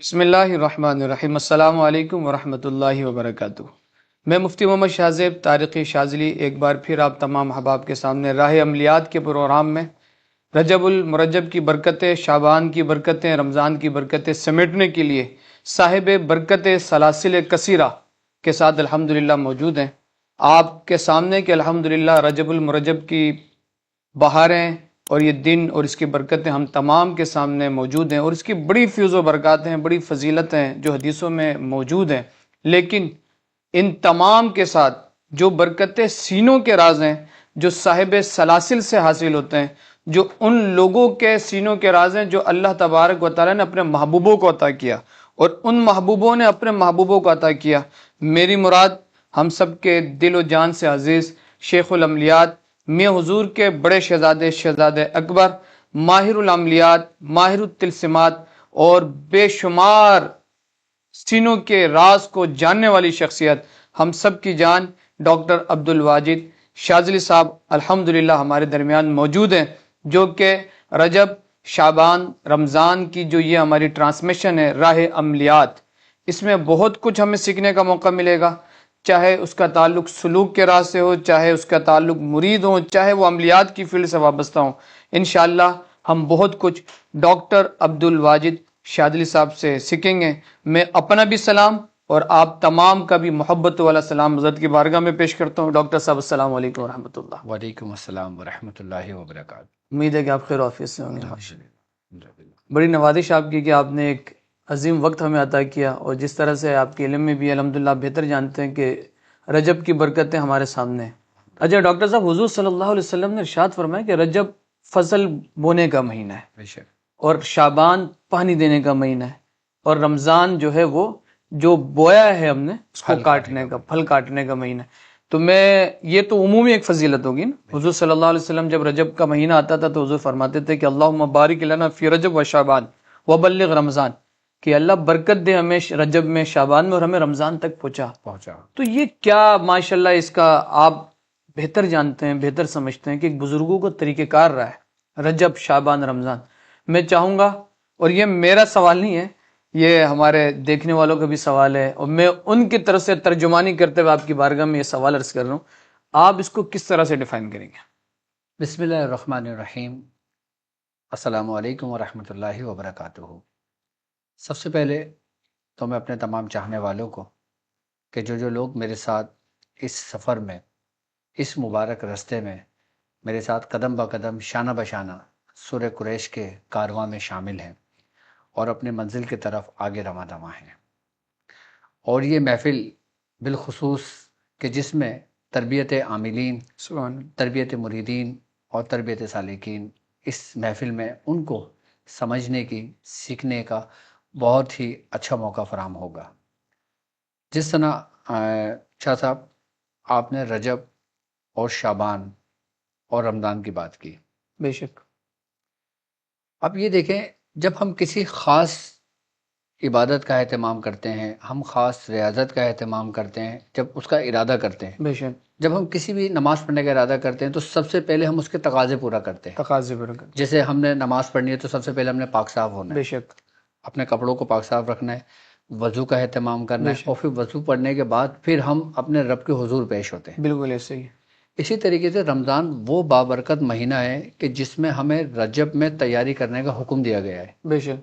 بسم اللہ الرحمن الرحیم۔ السلام علیکم ورحمۃ اللہ وبرکاتہ۔ میں مفتی محمد شاہزیب طارقی شاذلی ایک بار پھر آپ تمام احباب کے سامنے راہ عملیات کے پروگرام میں رجب المرجب کی برکتیں، شعبان کی برکتیں، رمضان کی برکتیں سمیٹنے کے لیے صاحب برکت سلاسل کثیرہ کے ساتھ الحمدللہ موجود ہیں۔ آپ کے سامنے کہ الحمدللہ رجب المرجب کی بہاریں اور یہ دن اور اس کی برکتیں ہم تمام کے سامنے موجود ہیں، اور اس کی بڑی فیض و برکات ہیں، بڑی فضیلت ہیں جو حدیثوں میں موجود ہیں۔ لیکن ان تمام کے ساتھ جو برکتیں سینوں کے راز ہیں، جو صاحب سلاسل سے حاصل ہوتے ہیں، جو ان لوگوں کے سینوں کے راز ہیں جو اللہ تبارک و تعالیٰ نے اپنے محبوبوں کو عطا کیا، اور ان محبوبوں نے اپنے محبوبوں کو عطا کیا۔ میری مراد ہم سب کے دل و جان سے عزیز شیخ العملیات میاں حضور کے بڑے شہزادے اکبر، ماہر العملیات، ماہر التلسمات اور بے شمار سینوں کے راز کو جاننے والی شخصیت ہم سب کی جان ڈاکٹر عبدالواجد شاذلی صاحب الحمدللہ ہمارے درمیان موجود ہیں، جو کہ رجب، شعبان، رمضان کی جو یہ ہماری ٹرانسمیشن ہے راہ عملیات، اس میں بہت کچھ ہمیں سیکھنے کا موقع ملے گا، چاہے اس کا تعلق سلوک کے راز سے ہو، چاہے اس کا تعلق مرید ہو، چاہے وہ عملیات کی فیلڈ سے وابستہ ہوں۔ انشاءاللہ ہم بہت کچھ ڈاکٹر عبدالواجد شاذلی صاحب سے سیکھیں گے۔ میں اپنا بھی سلام اور آپ تمام کا بھی محبت والا سلام حضرت کی بارگاہ میں پیش کرتا ہوں۔ ڈاکٹر صاحب السلام علیکم ورحمۃ اللہ۔ وعلیکم السلام ورحمۃ اللہ وبرکاتہ۔ امید ہے کہ آپ خیر و عافیت سے ہوں گے۔ بڑی نوازش آپ کی کہ آپ نے ایک عظیم وقت ہمیں عطا کیا، اور جس طرح سے آپ کے علم میں بھی الحمدللہ بہتر جانتے ہیں کہ رجب کی برکتیں ہمارے سامنے ہیں۔ اچھا ڈاکٹر صاحب، حضور صلی اللہ علیہ وسلم نے ارشاد فرمایا کہ رجب فصل بونے کا مہینہ ہے، بے شک۔ اور شعبان پانی دینے کا مہینہ ہے، اور رمضان جو ہے وہ جو بویا ہے ہم نے اس کو کاٹنے کا، پھل کاٹنے کا مہینہ ہے۔ تو یہ تو عمومی ایک فضیلت ہوگی نا۔ حضور صلی اللہ علیہ وسلم جب رجب کا مہینہ آتا تھا تو حضور فرماتے تھے کہ اللہم بارک لنا فی رجب و شعبان وبلغ رمضان، کہ اللہ برکت دے ہمیں رجب میں، شعبان میں، اور ہمیں رمضان تک پہنچا۔ تو یہ کیا ماشاءاللہ اس کا آپ بہتر جانتے ہیں، بہتر سمجھتے ہیں کہ ایک بزرگوں کو طریقہ کار رہا ہے رجب، شعبان، رمضان۔ میں چاہوں گا، اور یہ میرا سوال نہیں ہے، یہ ہمارے دیکھنے والوں کا بھی سوال ہے، اور میں ان کی طرف سے ترجمانی کرتے ہوئے آپ کی بارگاہ میں یہ سوال عرض کر رہا ہوں، آپ اس کو کس طرح سے ڈیفائن کریں گے؟ بسم اللہ الرحمن الرحیم۔ السلام علیکم ورحمۃ اللہ وبرکاتہ۔ سب سے پہلے تو میں اپنے تمام چاہنے والوں کو کہ جو لوگ میرے ساتھ اس سفر میں، اس مبارک رستے میں میرے ساتھ قدم با قدم، شانہ بشانہ سورہ قریش کے کارواں میں شامل ہیں اور اپنے منزل کی طرف آگے رواں دواں ہیں، اور یہ محفل بالخصوص کہ جس میں تربیت عاملین، تربیت مریدین اور تربیت سالکین، اس محفل میں ان کو سمجھنے کی، سیکھنے کا بہت ہی اچھا موقع فراہم ہوگا۔ جس طرح شاہ صاحب آپ نے رجب اور شعبان اور رمضان کی بات کی، بے شک۔ اب یہ دیکھیں، جب ہم کسی خاص عبادت کا اہتمام کرتے ہیں، ہم خاص ریاضت کا اہتمام کرتے ہیں، جب اس کا ارادہ کرتے ہیں، بے شک۔ جب ہم کسی بھی نماز پڑھنے کا ارادہ کرتے ہیں تو سب سے پہلے ہم اس کے تقاضے پورا کرتے ہیں۔ تقاضے پر کرتے جیسے ہم نے نماز پڑھنی ہے تو سب سے پہلے ہم نے پاک صاف ہونا بے ہے، شک، اپنے کپڑوں کو پاک صاف رکھنا ہے، وضو کا اہتمام کرنا بے ہے، شک۔ اور پھر وضو پڑھنے کے بعد پھر ہم اپنے رب کے حضور پیش ہوتے ہیں۔ بالکل ایسے ہی۔ اسی طریقے سے رمضان وہ بابرکت مہینہ ہے کہ جس میں ہمیں رجب میں تیاری کرنے کا حکم دیا گیا ہے، بے شک،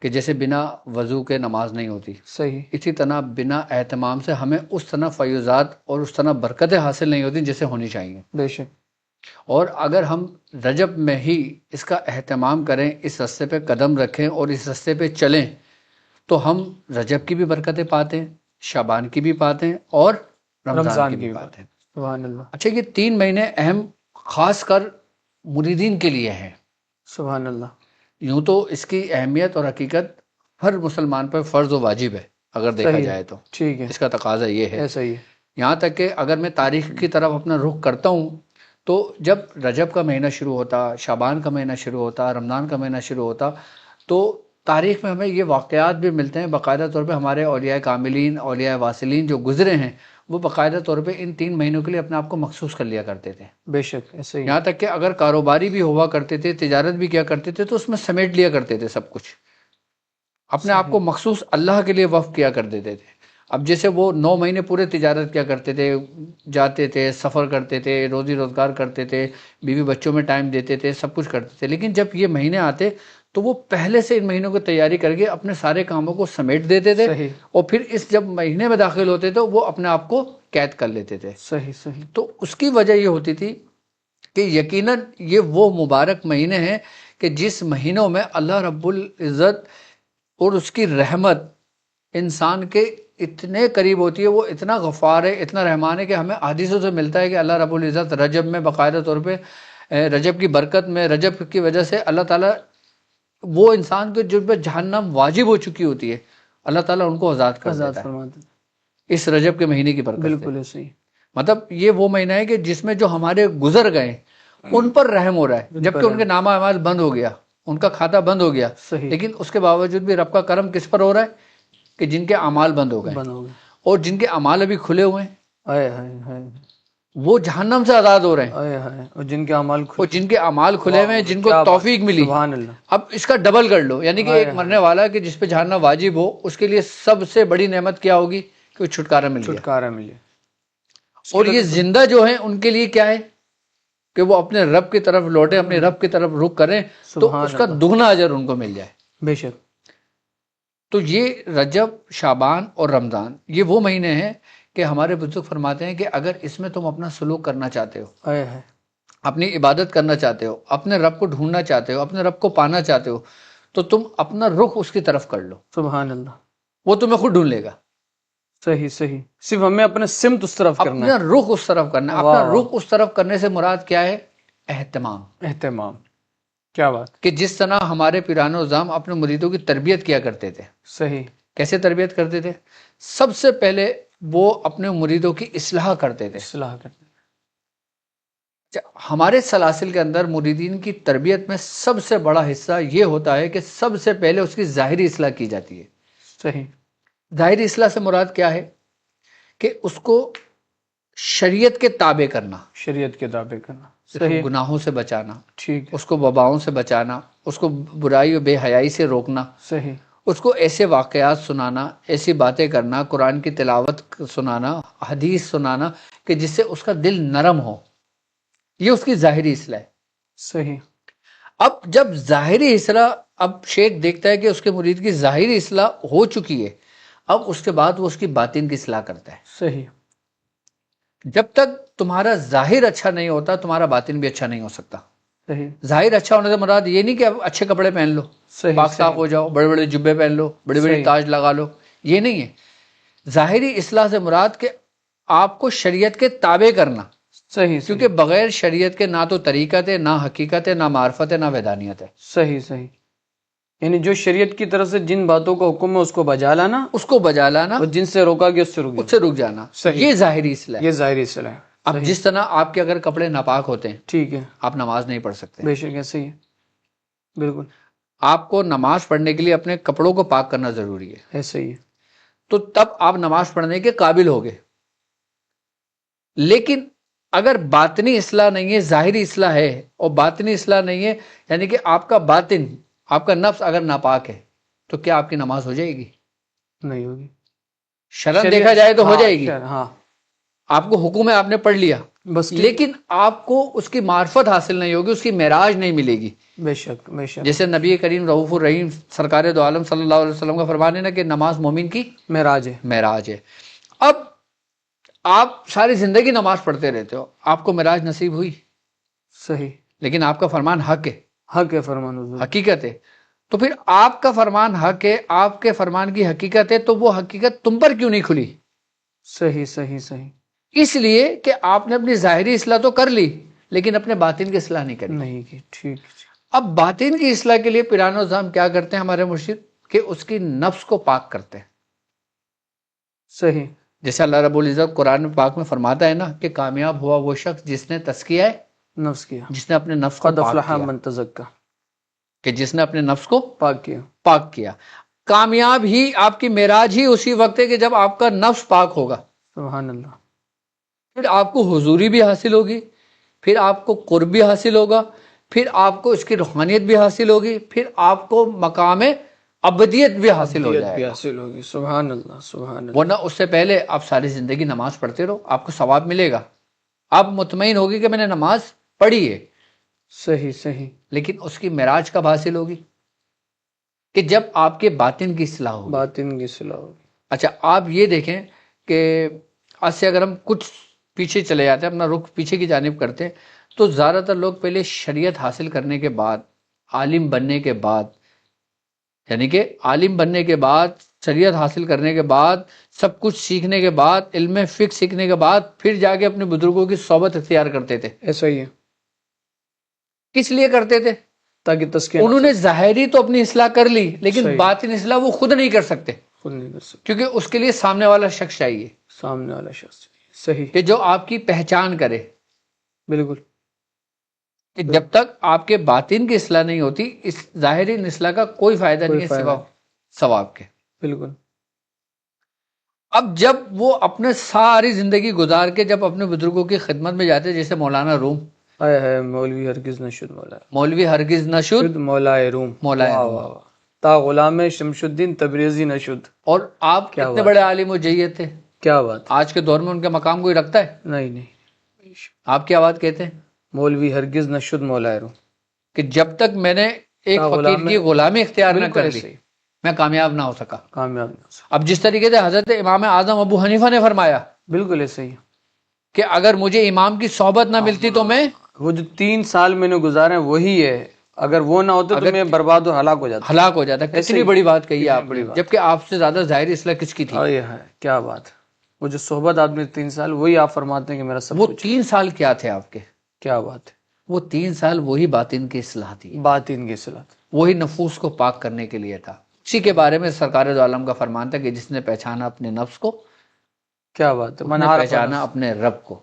کہ جیسے بنا وضو کے نماز نہیں ہوتی، صحیح۔ اسی طرح بنا اہتمام سے ہمیں اس طرح فیوزات اور اس طرح برکتیں حاصل نہیں ہوتی جیسے ہونی چاہیے۔ بے شک، اور اگر ہم رجب میں ہی اس کا اہتمام کریں، اس رستے پہ قدم رکھیں اور اس رستے پہ چلیں، تو ہم رجب کی بھی برکتیں پاتے ہیں، شعبان کی بھی پاتے ہیں، اور رمضان کی بھی پاتے ہیں۔ سبحان اللہ، اچھا، یہ 3 مہینے اہم خاص کر مریدین کے لیے ہیں۔ سبحان اللہ۔ یوں تو اس کی اہمیت اور حقیقت ہر مسلمان پر فرض و واجب ہے اگر دیکھا صحیح، جائے تو، ٹھیک ہے، اس کا تقاضا یہ ہے۔ ایسا ہی ہے۔ یہاں تک کہ اگر میں تاریخ کی طرف اپنا رخ کرتا ہوں تو جب رجب کا مہینہ شروع ہوتا، شعبان کا مہینہ شروع ہوتا، رمضان کا مہینہ شروع ہوتا، تو تاریخ میں ہمیں یہ واقعات بھی ملتے ہیں باقاعدہ طور پہ، ہمارے اولیاء کاملین، اولیاء واصلین جو گزرے ہیں وہ باقاعدہ طور پہ ان 3 مہینوں کے لیے اپنے آپ کو مخصوص کر لیا کرتے تھے۔ بے شک ایسا ہی۔ یہاں تک کہ اگر کاروباری بھی ہوا کرتے تھے، تجارت بھی کیا کرتے تھے، تو اس میں سمیٹ لیا کرتے تھے سب کچھ۔ اپنے آپ کو مخصوص اللہ کے لیے وقف کیا کر دیتے تھے. اب جیسے وہ 9 مہینے پورے تجارت کیا کرتے تھے، جاتے تھے، سفر کرتے تھے، روزی روزگار کرتے تھے، بیوی بچوں میں ٹائم دیتے تھے، سب کچھ کرتے تھے. لیکن جب یہ مہینے آتے تو وہ پہلے سے ان مہینوں کی تیاری کر کے اپنے سارے کاموں کو سمیٹ دیتے تھے، صحیح اور پھر اس جب مہینے میں داخل ہوتے تھے وہ اپنے آپ کو قید کر لیتے تھے. صحیح صحیح تو اس کی وجہ یہ ہوتی تھی کہ یقیناً یہ وہ مبارک مہینے ہیں کہ جس مہینوں میں اللہ رب العزت اور اس کی رحمت انسان کے اتنے قریب ہوتی ہے، وہ اتنا غفار ہے، اتنا رحمان ہے کہ ہمیں حدیثوں سے ملتا ہے کہ اللہ رب العزت رجب میں باقاعدہ طور پہ رجب کی برکت میں، رجب کی وجہ سے اللہ تعالیٰ وہ انسان کے جن پہ جہنم واجب ہو چکی ہوتی ہے، اللہ تعالیٰ ان کو آزاد کر آزاد دیتا ہے فرماتے ہیں. اس رجب کے مہینے کی برکت سے. بالکل ہے، صحیح. مطلب یہ وہ مہینہ ہے کہ جس میں جو ہمارے گزر گئے ان پر رحم ہو رہا ہے، جبکہ ان کے نامہ اعمال بند ہو گیا، ان کا کھاتہ بند ہو گیا. صحیح لیکن اس کے باوجود بھی رب کا کرم کس پر ہو رہا ہے کہ جن کے اعمال بند ہو گئے، بن ہو گئے. اور جن کے اعمال ابھی کھلے ہوئے ہیں ہائے ہائے ہائے وہ جہنم سے آزاد ہو رہے ہیں. ہائے ہائے. اور جن کے اعمال اور جن کے اعمال کھلے ہوئے ہیں، جن کو کیا بات، توفیق ملی، سبحان اللہ. اب اس کا ڈبل کر لو. یعنی کہ ایک مرنے والا کہ جس پہ جہنم واجب ہو، اس کے لیے سب سے بڑی نعمت کیا ہوگی کہ وہ چھٹکارا مل گیا. چھٹکارا ملے. اور یہ زندہ جو ہیں ان کے لیے کیا ہے کہ وہ اپنے رب کی طرف لوٹے، اپنے رب کی طرف رخ کریں تو اس کا دگنا اجر ان کو مل جائے. بے شک. تو یہ رجب، شعبان اور رمضان یہ وہ مہینے ہیں کہ ہمارے بزرگ فرماتے ہیں کہ اگر اس میں تم اپنا سلوک کرنا چاہتے ہو، ہائے ہائے. اپنی عبادت کرنا چاہتے ہو، اپنے رب کو ڈھونڈنا چاہتے ہو، اپنے رب کو پانا چاہتے ہو، تو تم اپنا رخ اس کی طرف کر لو، سبحان اللہ. وہ تمہیں خود ڈھونڈ لے گا. صحیح صحیح. صرف ہمیں اپنے سمت اس طرف کرنا اپنا رخ اس طرف کرنا ہے. اپنا رخ اس طرف کرنے سے مراد کیا ہے؟ اہتمام. اہتمام. کیا بات. کہ جس طرح ہمارے پیران و نظام اپنے مریدوں کی تربیت کیا کرتے تھے. صحیح. کیسے تربیت کرتے تھے؟ سب سے پہلے وہ اپنے مریدوں کی اصلاح کرتے تھے. اصلاح کرتے. ہمارے سلاسل کے اندر مریدین کی تربیت میں سب سے بڑا حصہ یہ ہوتا ہے کہ سب سے پہلے اس کی ظاہری اصلاح کی جاتی ہے. صحیح. ظاہری اصلاح سے مراد کیا ہے کہ اس کو شریعت کے تابع کرنا، شریعت کے تابع کرنا. صحیح. گناہوں سے بچانا، ٹھیک. اس کو وباؤں سے بچانا، اس کو برائی و بے حیائی سے روکنا. صحیح. اس کو ایسے واقعات سنانا، ایسی باتیں کرنا، قرآن کی تلاوت سنانا، حدیث سنانا کہ جس سے اس کا دل نرم ہو. یہ اس کی ظاہری اصلاح ہے. صحیح. اب جب ظاہری اصلاح، اب شیخ دیکھتا ہے کہ اس کے مرید کی ظاہری اصلاح ہو چکی ہے، اب اس کے بعد وہ اس کی باطن کی اصلاح کرتا ہے. صحیح. جب تک تمہارا ظاہر اچھا نہیں ہوتا تمہارا باطن بھی اچھا نہیں ہو سکتا. صحیح. ظاہر اچھا ہونے سے مراد یہ نہیں کہ اب اچھے کپڑے پہن لو، صحیح. پاک صاف ہو جاؤ، بڑے بڑے جبے پہن لو، بڑی بڑی صحیح. تاج لگا لو، یہ نہیں ہے. ظاہری اصلاح سے مراد کہ آپ کو شریعت کے تابع کرنا. صحیح. کیونکہ بغیر شریعت کے نہ تو طریقت ہے، نہ حقیقت ہے، نہ معرفت ہے، نہ ویدانیت ہے. صحیح صحیح. یعنی جو شریعت کی طرف سے جن باتوں کا حکم ہے اس کو بجا لانا، اس کو بجا لانا، اور جن سے روکا گیا اس سے رک اس سے رک جانا. صحیح. یہ ظاہری اصلاح ہے. یہ ظاہری اصلاح ہے. اب جس طرح آپ کے اگر کپڑے ناپاک ہوتے ہیں، ٹھیک ہے، آپ نماز نہیں پڑھ سکتے. بے شک ایسے ہی ہے. بالکل آپ کو نماز پڑھنے کے لیے اپنے کپڑوں کو پاک کرنا ضروری ہے. ایسے ہی ہے. تو تب آپ نماز پڑھنے کے قابل ہوگے. لیکن اگر باطنی اصلاح نہیں ہے، ظاہری اصلاح ہے اور باطنی اصلاح نہیں ہے، یعنی کہ آپ کا باطن، آپ کا نفس اگر ناپاک ہے تو کیا آپ کی نماز ہو جائے گی؟ نہیں ہوگی. شرم دیکھا جائے تو ہو جائے گی. ہاں آپ کو حکم ہے، آپ نے پڑھ لیا، بس. لیکن آپ کو اس کی معرفت حاصل نہیں ہوگی، اس کی معراج نہیں ملے گی. بے شک بے شک. جیسے نبی کریم رؤوف الرحیم سرکار دو عالم صلی اللہ علیہ وسلم کا فرمان ہے نا کہ نماز مومن کی معراج ہے. معراج ہے. اب آپ ساری زندگی نماز پڑھتے رہتے ہو، آپ کو معراج نصیب ہوئی، صحیح. لیکن آپ کا فرمان حق ہے، حق ہے فرمان حضور. حقیقت ہے. تو پھر آپ کا فرمان حق ہے، آپ کے فرمان کی حقیقت ہے، تو وہ حقیقت تم پر کیوں نہیں کھلی؟ صحیح صحیح صحیح. اس لیے کہ آپ نے اپنی ظاہری اصلاح تو کر لی لیکن اپنے باطن کی اصلاح نہیں کری. نہیں کی. ٹھیک. اب باطن کی اصلاح کے لیے پیران و نظام کیا کرتے ہیں ہمارے مرشد کہ اس کی نفس کو پاک کرتے ہیں. صحیح. جیسے اللہ رب العزت قرآن پاک میں فرماتا ہے نا کہ کامیاب ہوا وہ شخص جس نے تزکیہ نفس کیا، جس نے اپنے نفس کو قد پاک افلح کیا، من تزکا، کہ جس نے اپنے نفس کو پاک کیا. پاک کیا. کامیاب ہی آپ کی معراج ہی اسی وقت ہے کہ جب آپ کا نفس پاک ہوگا. سبحان اللہ. پھر آپ کو حضوری بھی حاصل ہوگی، پھر آپ کو قرب بھی حاصل ہوگا، پھر آپ کو اس کی روحانیت بھی حاصل ہوگی، پھر آپ کو مقام ابدیت بھی حاصل ہو ابدیت جائے بھی گا. حاصل ہوگی. سبحان اللہ سبحان اللہ. ورنہ اس سے پہلے آپ ساری زندگی نماز پڑھتے رہو، آپ کو ثواب ملے گا، آپ مطمئن ہوگی کہ میں نے نماز پڑھی ہے، صحیح صحیح. لیکن اس کی معراج کب حاصل ہوگی؟ کہ جب آپ کے باطن کی اصلاح ہوگی. باطن کی صلاح ہوگی. اچھا آپ یہ دیکھیں کہ آج سے اگر ہم کچھ پیچھے چلے جاتے ہیں، اپنا رخ پیچھے کی جانب کرتے ہیں، تو زیادہ تر لوگ پہلے شریعت حاصل کرنے کے بعد، عالم بننے کے بعد، یعنی کہ عالم بننے کے بعد، شریعت حاصل کرنے کے بعد، سب کچھ سیکھنے کے بعد، علم فقہ سیکھنے کے بعد پھر جا کے اپنے بزرگوں کی صحبت اختیار کرتے تھے. ایسا ہی ہے. کس لیے کرتے تھے؟ تاکہ تزکیہ انہوں نے ظاہری تو اپنی اصلاح کر لی، لیکن صحیح. باطن اصلاح وہ خود نہیں کر سکتے، خود نہیں کر سکتے. کیونکہ اس کے لیے سامنے والا شخص چاہیے سامنے والا شخص. صحیح. کہ جو آپ کی پہچان کرے. بالکل. کہ جب تک آپ کے باطن کی اصلاح نہیں ہوتی، اس ظاہری اصلاح کا کوئی فائدہ نہیں ہے سوا ثواب کے. بالکل. اب جب وہ اپنے ساری زندگی گزار کے جب اپنے بزرگوں کی خدمت میں جاتے، جیسے مولانا روم، ہے مولوی ہرگز نہ شد مولا، مولوی ہرگز نہ شد مولائے روم، مولائے واہ روم. واہ واہ. تا غلام شمش الدین تبریزی نہ شد. اور آپ کیا کتنے بات. بڑے عالم و جید تھے. کیا بات. آج کے دور میں ان کا مقام کوئی رکھتا ہے؟ نہیں نہیں. آپ کیا بات کہتے ہیں؟ مولوی ہرگز نہ شد مولائے روم. کہ جب تک میں نے ایک تا فقیر غلام کی غلامی اختیار نہ بالکل کر لی، ایسے ہی. میں کامیاب نہ ہو سکا. کامیاب نہیں ہو سکتا. اب جس طریقے سے حضرت امام اعظم ابو حنیفہ نے فرمایا بالکل ایسے ہی. کہ اگر مجھے امام کی صحبت نہ ملتی تو میں، وہ جو 3 سال میں نے گزارے ہیں وہی ہے، اگر وہ نہ ہوتے تو میں برباد و ہلاک ہو جاتا. ہلاک ہو جاتا. ایسے کتنی ہی. بڑی بات کہی ہے کتنی آپ نے، بڑی بات. جبکہ آپ سے زیادہ ظاہری اصلاح کس کی تھی؟ اور یہ ہے کیا بات. وہ جو صحبت آپ نے 3 سال، وہی آپ فرماتے ہیں کہ میرا سب وہ کچھ. 3 سال کیا تھے آپ کے؟ کیا بات ہے. وہ 3 سال وہی باطن کی اصلاح تھی، باطن کی صلاح. وہی نفوس کو پاک کرنے کے لیے تھا. اسی کے بارے میں سرکار دو عالم کا فرمان تھا کہ جس نے پہچانا اپنے نفس کو، کیا بات ہے. اس نے پہچانا اپنے رب کو.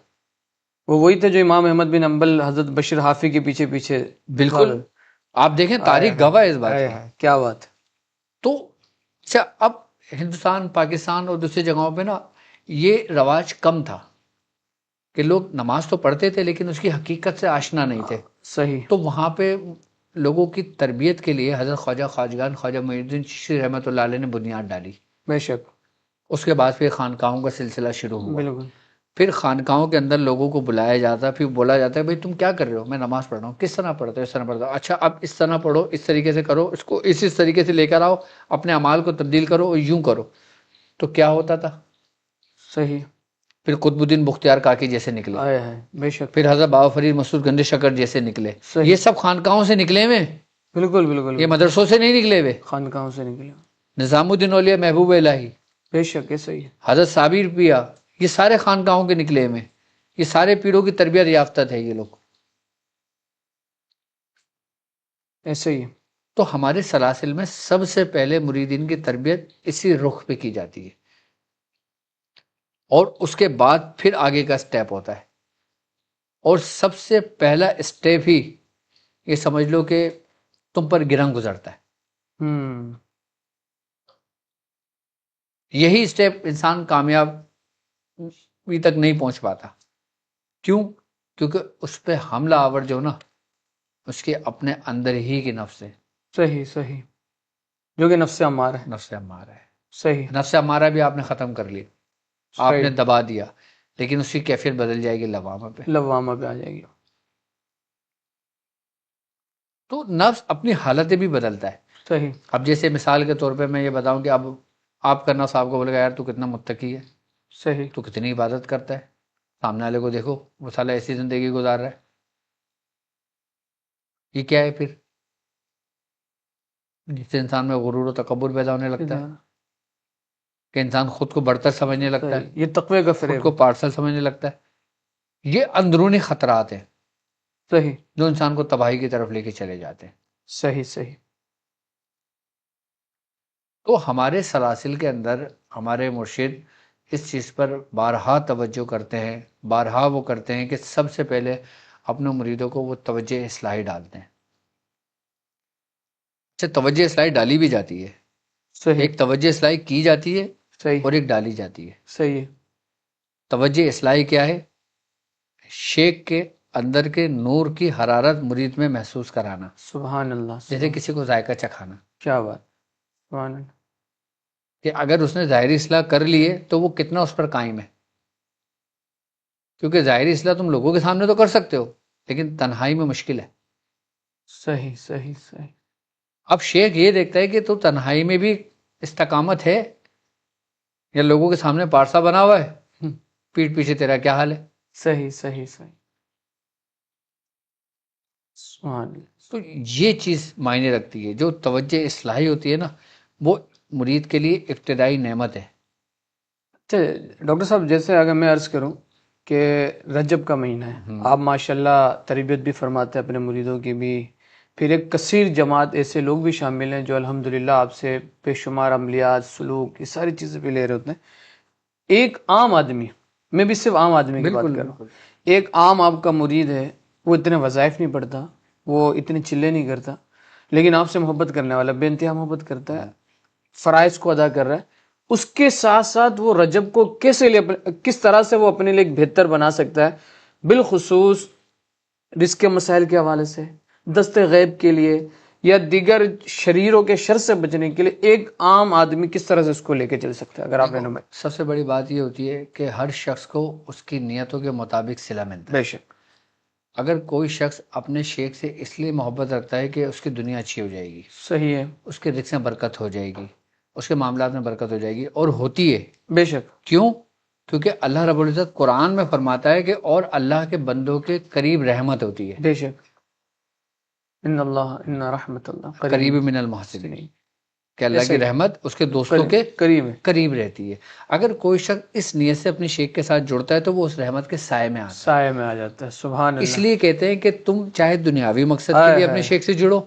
وہ وہی تھے جو امام احمد بن حنبل حضرت بشیر حافی کے پیچھے پیچھے. بالکل. آپ دیکھیں تاریخ گواہ ہے اس بات کی. کیا بات. تو اچھا اب ہندوستان، پاکستان اور دوسری جگہوں پہ نا یہ رواج کم تھا کہ لوگ نماز تو پڑھتے تھے لیکن اس کی حقیقت سے آشنا نہیں تھے. صحیح. تو وہاں پہ لوگوں کی تربیت کے لیے حضرت خواجہ خواجگان خواجہ معین الدین چشتی رحمۃ اللہ علیہ نے بنیاد ڈالی. بے شک. اس کے بعد پھر خانقاہوں کا سلسلہ شروع ہوا. بالکل. پھر خانقاہوں کے اندر لوگوں کو بلایا جاتا، پھر بولا جاتا ہے بھائی تم کیا کر رہے ہو؟ میں نماز پڑھ رہا ہوں. کس طرح پڑھتے ہو؟ اس طرح پڑھتا ہوں. اچھا اب اس طرح پڑھو، اس طریقے سے کرو، اس کو اس طریقے سے لے کر آؤ، اپنے اعمال کو تبدیل کرو اور یوں کرو. تو کیا ہوتا تھا؟ صحیح. پھر قطب الدین بختیار کاکی جیسے نکلے، بے شک. پھر حضرت بابا فرید مسعود گنج شکر جیسے نکلے. یہ سب خانقاہوں سے نکلے ہوئے، بالکل بالکل. یہ مدرسوں سے نہیں نکلے ہوئے. خانقاہوں سے نکلے. نظام الدین اولیاء محبوب الہی، بے شک ایسا ہی ہے. حضرت صابر پیا، یہ سارے خانقاہوں کے نکلے ہوئے، یہ سارے پیروں کی تربیت یافتہ تھے یہ لوگ. ایسے ہی. تو ہمارے سلاسل میں سب سے پہلے مریدین کی تربیت اسی رخ پہ کی جاتی ہے، اور اس کے بعد پھر آگے کا سٹیپ ہوتا ہے. اور سب سے پہلا سٹیپ ہی یہ سمجھ لو کہ تم پر گرہن گزرتا ہے. یہی سٹیپ انسان کامیابی تک نہیں پہنچ پاتا. کیوں؟ کیونکہ اس پہ حملہ آور جو نا اس کے اپنے اندر ہی کی نفس ہے. صحیح صحیح. جو کہ نفس امارہ ہے. نفس امارہ ہے. صحیح. نفس امارہ بھی آپ نے ختم کر لی، آپ نے دبا دیا، لیکن اس کی کیفیت بدل جائے گی لوامہ پہ. لوامہ پہ آ جائے گی. تو نفس اپنی حالتیں بھی بدلتا ہے. صحیح. اب جیسے مثال کے طور پہ میں یہ بتاؤں کہ اب آپ کا نفس آپ کو بولے گا یار تو کتنا متقی ہے، صحیح، تو کتنی عبادت کرتا ہے. سامنے والے کو دیکھو وہ سالہ ایسی زندگی گزار رہا ہے. یہ کیا ہے پھر؟ جس سے انسان میں غرور و تکبر پیدا ہونے لگتا ہے کہ انسان خود کو برتر سمجھنے لگتا ہے، یہ تقوی کا خود فریب کو پارسل سمجھنے لگتا ہے. یہ اندرونی خطرات ہیں صحیح جو انسان کو تباہی کی طرف لے کے چلے جاتے ہیں. صحیح صحیح. تو ہمارے سلاسل کے اندر ہمارے مرشد اس چیز پر بارہا توجہ کرتے ہیں، بارہا وہ کرتے ہیں کہ سب سے پہلے اپنے مریدوں کو وہ توجہ اصلاحی ڈالتے ہیں. اچھا توجہ اصلاحی ڈالی بھی جاتی ہے، صحیح. ایک توجہ اصلاحی کی جاتی ہے صحیح اور ایک ڈالی جاتی ہے. صحیح. توجہ اصلاحی کیا ہے؟ شیخ کے اندر کے نور کی حرارت مرید میں محسوس کرانا، سبحان اللہ. جیسے کسی کو ذائقہ چکھانا. کیا بات. سبحان اللہ، کہ اگر اس نے ظاہری اصلاح کر لیے تو وہ کتنا اس پر قائم ہے، کیونکہ ظاہری اصلاح تم لوگوں کے سامنے تو کر سکتے ہو لیکن تنہائی میں مشکل ہے۔ صحیح صحیح صحیح، اب شیخ یہ دیکھتا ہے کہ تو تنہائی میں بھی استقامت ہے یا لوگوں کے سامنے پارسا بنا ہوا ہے، ہم، پیٹھ پیچھے تیرا کیا حال ہے۔ صحیح صحیح صحیح، سبحان اللہ۔ تو یہ چیز معنی رکھتی ہے، جو توجہ اصلاحی ہوتی ہے نا، وہ مرید کے لیے ابتدائی نعمت ہے۔ اچھا ڈاکٹر صاحب، جیسے اگر میں عرض کروں کہ رجب کا مہینہ ہے، آپ ماشاءاللہ تربیت بھی فرماتے ہیں اپنے مریدوں کی بھی، پھر ایک کثیر جماعت ایسے لوگ بھی شامل ہیں جو الحمدللہ آپ سے بے شمار عملیات، سلوک، یہ ساری چیزیں بھی لے رہے ہوتے ہیں۔ ایک عام آدمی، میں بھی صرف عام آدمی کی بات بالکل کر رہا ہوں، بالکل، ایک عام آپ کا مرید ہے، وہ اتنے وظائف نہیں پڑھتا، وہ اتنے چلے نہیں کرتا، لیکن آپ سے محبت کرنے والا، بے انتہا محبت کرتا ہے، فرائض کو ادا کر رہا ہے، اس کے ساتھ ساتھ وہ رجب کو کس طرح سے وہ اپنے لیے ایک بہتر بنا سکتا ہے، بالخصوص رزق کے مسائل کے حوالے سے، دست غیب کے لیے یا دیگر شریروں کے شر سے بچنے کے لیے ایک عام آدمی کس طرح سے اس کو لے کے چل سکتا ہے، اگر آپ رہنمائی۔ سب سے بڑی بات یہ ہوتی ہے کہ ہر شخص کو اس کی نیتوں کے مطابق صلہ ملتا ہے۔ بے شک، اگر کوئی شخص اپنے شیخ سے اس لیے محبت رکھتا ہے کہ اس کی دنیا اچھی ہو جائے گی، صحیح ہے، اس کے رزق میں برکت ہو جائے گی، اس کے معاملات میں برکت ہو جائے گی، اور ہوتی ہے۔ بے شک، کیوں؟ کیونکہ اللہ رب العزت قرآن میں فرماتا ہے کہ اور اللہ کے بندوں کے قریب رحمت ہوتی ہے، بے شک، ان رحمت اللہ قریب من المحسنین، کہ اللہ ایسا کی ہی رحمت اس کے دوستوں کے قریب ہے، قریب رہتی ہے۔ اگر کوئی شخص اس نیت سے اپنے شیخ کے ساتھ جڑتا ہے تو وہ اس رحمت کے سائے میں آتا ہے۔ سائے میں آ جاتا ہے، سبحان اس اللہ، لیے کہتے ہیں کہ تم چاہے دنیاوی مقصد کے ہائے لیے اپنے ہائے، شیخ سے جڑو،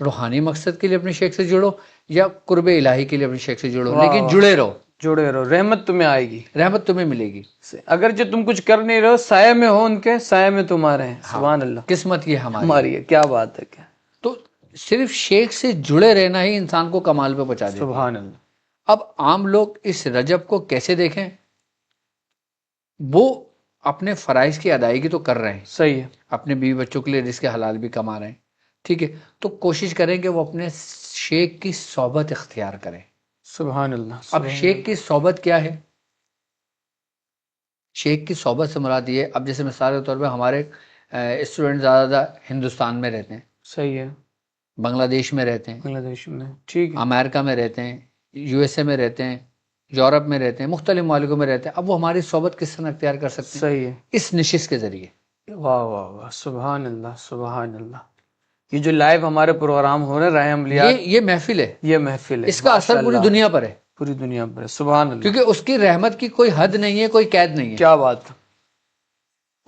روحانی مقصد کے لیے اپنے شیخ سے جڑو، یا قرب الہی کے لیے اپنے شیخ سے جڑو، واہ لیکن واہ، جڑے رہو، جڑے رہو، رحمت تمہیں آئے گی، رحمت تمہیں ملے گی۔ اگرچہ تم کچھ کر نہیں رہو، سائے میں ہو، ان کے سائے میں تمہارے ہیں، سبحان اللہ، قسمت یہ ہماری ہے۔ ہماری ہے، کیا بات ہے، کیا، تو صرف شیخ سے جڑے رہنا ہی انسان کو کمال پہ پہنچا دیتا ہے۔ سبحان اللہ، اب عام لوگ اس رجب کو کیسے دیکھیں؟ وہ اپنے فرائض کی ادائیگی تو کر رہے ہیں، صحیح ہے، اپنے بیوی بچوں کے لیے رزق حلال بھی کما رہے ہیں، ٹھیک ہے، تو کوشش کریں کہ وہ اپنے شیخ کی صحبت اختیار کریں۔ سبحان اللہ، اب سبحان شیخ کی صحبت کیا ہے؟ شیخ کی صحبت سے مراد یہ ہے، اب جیسے مثال کے طور پہ ہمارے اسٹوڈنٹ زیادہ ہندوستان میں رہتے ہیں، صحیح ہے، بنگلہ دیش میں رہتے ہیں، بنگلہ دیش میں، ٹھیک ہے، امریکہ میں رہتے ہیں، یو ایس اے میں رہتے ہیں، یورپ میں رہتے ہیں، مختلف ممالکوں میں رہتے ہیں۔ اب وہ ہماری صحبت کس طرح اختیار کر سکتے ہیں؟ صحیح ہے، اس نشست کے ذریعے۔ واہ واہ واہ، سبحان اللہ، سبحان اللہ، یہ جو لائیو ہمارے پروگرام ہو رہے راہ عملیات، یہ محفل ہے، یہ محفل ہے، اس کا اثر پوری ماشاءاللہ، دنیا پر ہے، پوری دنیا پر ہے، سبحان اللہ، کیونکہ اس کی رحمت کی کوئی حد نہیں ہے، کوئی قید نہیں ہے۔ کیا بات،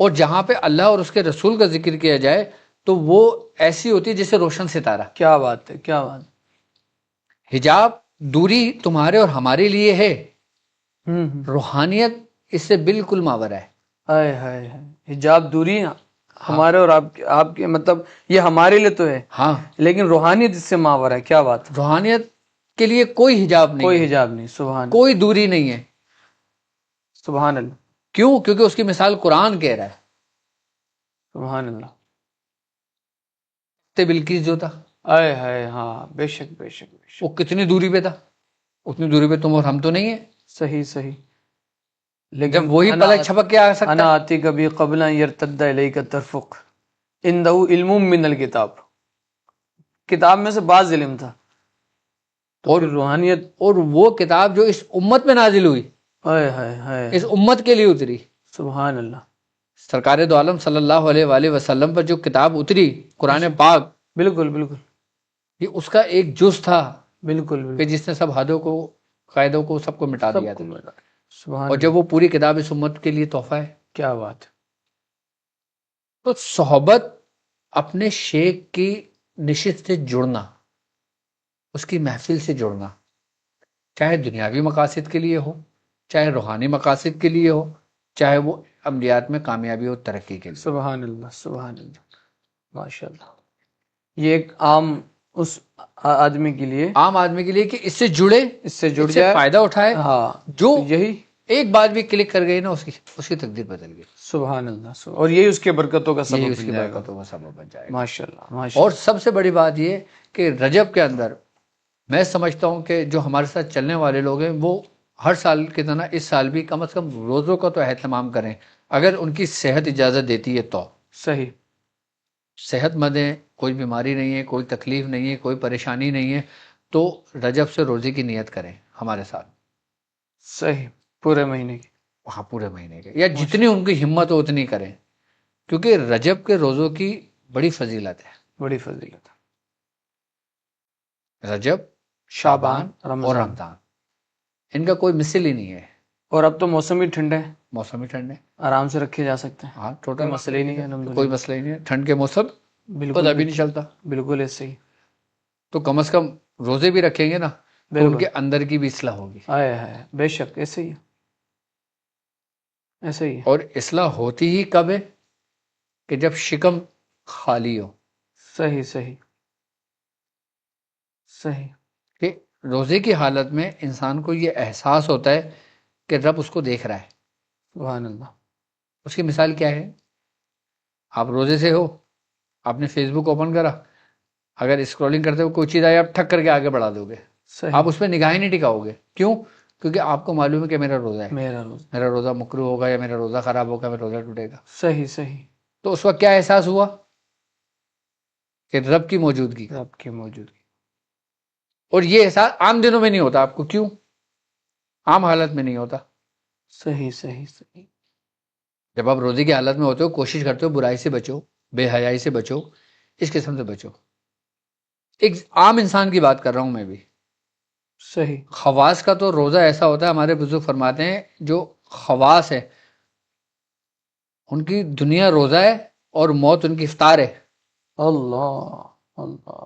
اور جہاں پہ اللہ اور اس کے رسول کا ذکر کیا جائے تو وہ ایسی ہوتی ہے جیسے روشن ستارہ۔ کیا بات ہے، کیا بات، حجاب دوری تمہارے اور ہمارے لیے ہے، ہوں، روحانیت اس سے بالکل ماورا ہے۔ ہائے ہائے ہائے، حجاب دوری ہمارے اور آپ کے مطلب یہ ہمارے لیے تو ہے، ہاں، لیکن روحانیت اس سے ماور ہے، کیا بات، روحانیت کے لیے کوئی حجاب نہیں کوئی ہے، حجاب نہیں، سبحان، کوئی دوری نہیں ہے۔ سبحان اللہ، کیوں؟ کیونکہ اس کی مثال قرآن کہہ رہا ہے۔ سبحان اللہ، بلقیس جو تھا ہائے ہائے، ہاں، بے شک بے شک بے شک، وہ کتنی دوری پہ تھا؟ اتنی دوری پہ تم اور ہم تو نہیں ہیں۔ صحیح صحیح، لیکن جب وہی پلک چھپک کے آ سکتا انا ہے۔ آتی کبھی قبل یرتد الیک ترفق عنده علم من الکتاب، کتاب میں سے بعض علم تھا، اور روحانیت، اور وہ کتاب جو اس امت میں نازل ہوئی، ہائے ہائے ہائے، اس امت کے لیے اتری، سبحان اللہ، سرکار دو عالم صلی اللہ علیہ وآلہ وسلم پر جو کتاب اتری قرآن پاک، بالکل بالکل یہ اس کا ایک جز تھا بالکل کہ بالکل، جس نے سب حدوں کو، قاعدوں کو، سب کو مٹا دیا سب کو تھا۔ ملا، سبحان اور اللہ، جب وہ پوری کتاب اس امت کے لیے تحفہ ہے، کیا بات، تو صحبت اپنے شیخ کی نشست سے جڑنا، اس کی محفل سے جڑنا، چاہے دنیاوی مقاصد کے لیے ہو، چاہے روحانی مقاصد کے لیے ہو، چاہے وہ عملیات میں کامیابی اور ترقی کے لیے۔ سبحان اللہ، سبحان اللہ، ماشاء اللہ، یہ ایک عام اس آدمی کے لیے، عام آدمی کے لیے کہ اس سے جڑے، اس سے جڑ اس سے جائے، فائدہ اٹھائے، ہاں، جو یہی، ایک بات بھی کلک کر گئی نا اس کی تقدیر بدل گئی، سبحان اللہ، اور یہی اس کے برکتوں کا یہی سبب اس کی بن جائے گا، برکتوں کا سبب بن جائے گا۔ ماشاء اللہ، ماشاء اور سب سے بڑی بات یہ کہ رجب کے اندر میں سمجھتا ہوں کہ جو ہمارے ساتھ چلنے والے لوگ ہیں وہ ہر سال کی طرح اس سال بھی کم از کم روزوں کا تو اہتمام کریں، اگر ان کی صحت اجازت دیتی ہے تو۔ صحیح، صحت مند ہیں، کوئی بیماری نہیں ہے، کوئی تکلیف نہیں ہے، کوئی پریشانی نہیں ہے، تو رجب سے روزے کی نیت کریں ہمارے ساتھ۔ صحیح، پورے مہینے کی، وہاں پورے مہینے کے، یا جتنی ان کی ہمت ہو اتنی کریں، کیونکہ رجب کے روزوں کی بڑی فضیلت ہے۔ بڑی فضیلت ہے۔ رجب، شعبان، شعبان اور رمضان، رمضان، ان کا کوئی مثل ہی نہیں ہے۔ اور اب تو موسم بھی ٹھنڈا ہے، موسم ٹھنڈ ہے، آرام سے رکھے جا سکتے ہیں، ہاں کوئی ٹوٹل مسئلہ ہی نہیں ہے الحمدللہ۔ کوئی مسئلہ ہی نہیں ہے، ٹھنڈ کے موسم بالکل پتہ بھی نہیں چلتا۔ بالکل ایسے ہی، تو کم از کم روزے بھی رکھیں گے نا تو ان بالکل، کے اندر کی بھی اصلاح ہوگی، آئے ہے، بے شک ایسے ہی ہے، ایسے ہی ہے۔ اور اصلاح ہوتی ہی کب ہے کہ جب شکم خالی ہو۔ صحیح صحیح صحیح، کہ روزے کی حالت میں انسان کو یہ احساس ہوتا ہے کہ رب اس کو دیکھ رہا ہے۔ سبحان اللہ، اس کی مثال کیا ہے؟ آپ روزے سے ہو، آپ نے فیس بک اوپن کرا، اگر اسکرولنگ کرتے ہوئے کوئی چیز آئی آپ ٹھک کر کے آگے بڑھا دو گے، صحیح، آپ اس پہ نگاہ ہی نہیں ٹکاؤ گے۔ کیوں؟ کیونکہ آپ کو معلوم ہے کہ میرا روزہ ہے، میرا روز، میرا روزہ مکروہ ہوگا یا میرا روزہ خراب ہوگا، میرا روزہ ٹوٹے گا۔ صحیح صحیح، تو اس وقت کیا احساس ہوا کہ رب کی موجودگی کا، رب کی موجودگی، اور یہ احساس عام دنوں میں نہیں ہوتا آپ کو۔ کیوں؟ عام حالت میں نہیں ہوتا۔ صحیح صحیح صحیح، جب آپ روزے کی حالت میں ہوتے ہو کوشش کرتے ہو برائی سے بچو، بے حیائی سے بچو، اس قسم سے بچو۔ ایک عام انسان کی بات کر رہا ہوں میں بھی۔ صحیح، خواص کا تو روزہ ایسا ہوتا ہے، ہمارے بزرگ فرماتے ہیں جو خواص ہے ان کی دنیا روزہ ہے اور موت ان کی افطار ہے۔ اللہ اللہ،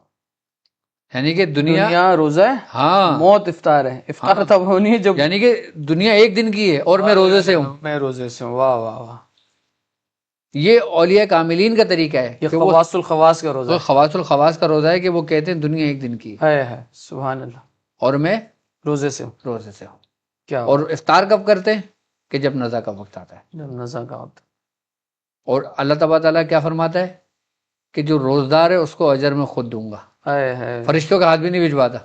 یعنی کہ دنیا روزہ ہے، ہاں، موت افطار ہے، افطار ہاں، تب ہونی ہے جب یعنی کہ دنیا ایک دن کی ہے اور میں روزے سے ہوں۔ میں روزے سے ہوں، واہ واہ واہ، یہ اولیاء کاملین کا طریقہ ہے یہ کہ وہ خواص الخواص کا روزہ ہے، خواص الخواص کا روزہ ہے کہ وہ کہتے ہیں دنیا ایک دن کی ہے ہے سبحان اللہ، اور میں روزے سے ہوں، روزے سے ہوں۔ کیا اور بات، افطار کب کرتے ہیں؟ کہ جب نزا کا وقت آتا ہے۔ جب نزا کا وقت، اور اللہ تبارک تعالیٰ کیا فرماتا ہے کہ جو روزدار ہے اس کو اجر میں خود دوں گا، ہے فرشتوں کا ہاتھ بھی نہیں بھجواتا،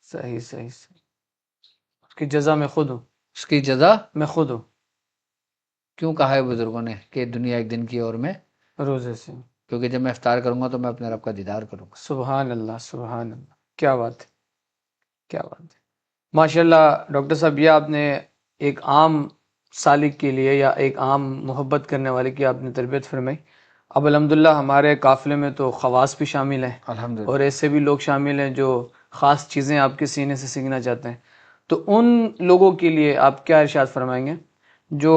صحیح صحیح صحیح، اس کی جزا میں خود ہوں، اس کی جزا میں خود ہوں، کیوں کہا ہے بزرگوں نے کہ دنیا ایک دن کی ہے اور میں، روزے سے ہوں، کیونکہ جب میں افطار کروں گا تو میں اپنے رب کا دیدار کروں گا۔ سبحان اللہ سبحان اللہ، کیا بات ہے، کیا بات ہے، ماشاء اللہ ڈاکٹر صاحب، یہ آپ نے ایک عام سالک کے لیے یا ایک عام محبت کرنے والے کی آپ نے تربیت فرمائی۔ اب الحمدللہ ہمارے قافلے میں تو خواص بھی شامل ہیں الحمدللہ، اور ایسے بھی لوگ شامل ہیں جو خاص چیزیں آپ کے سینے سے سیکھنا چاہتے ہیں، تو ان لوگوں کے لیے آپ کیا ارشاد فرمائیں گے جو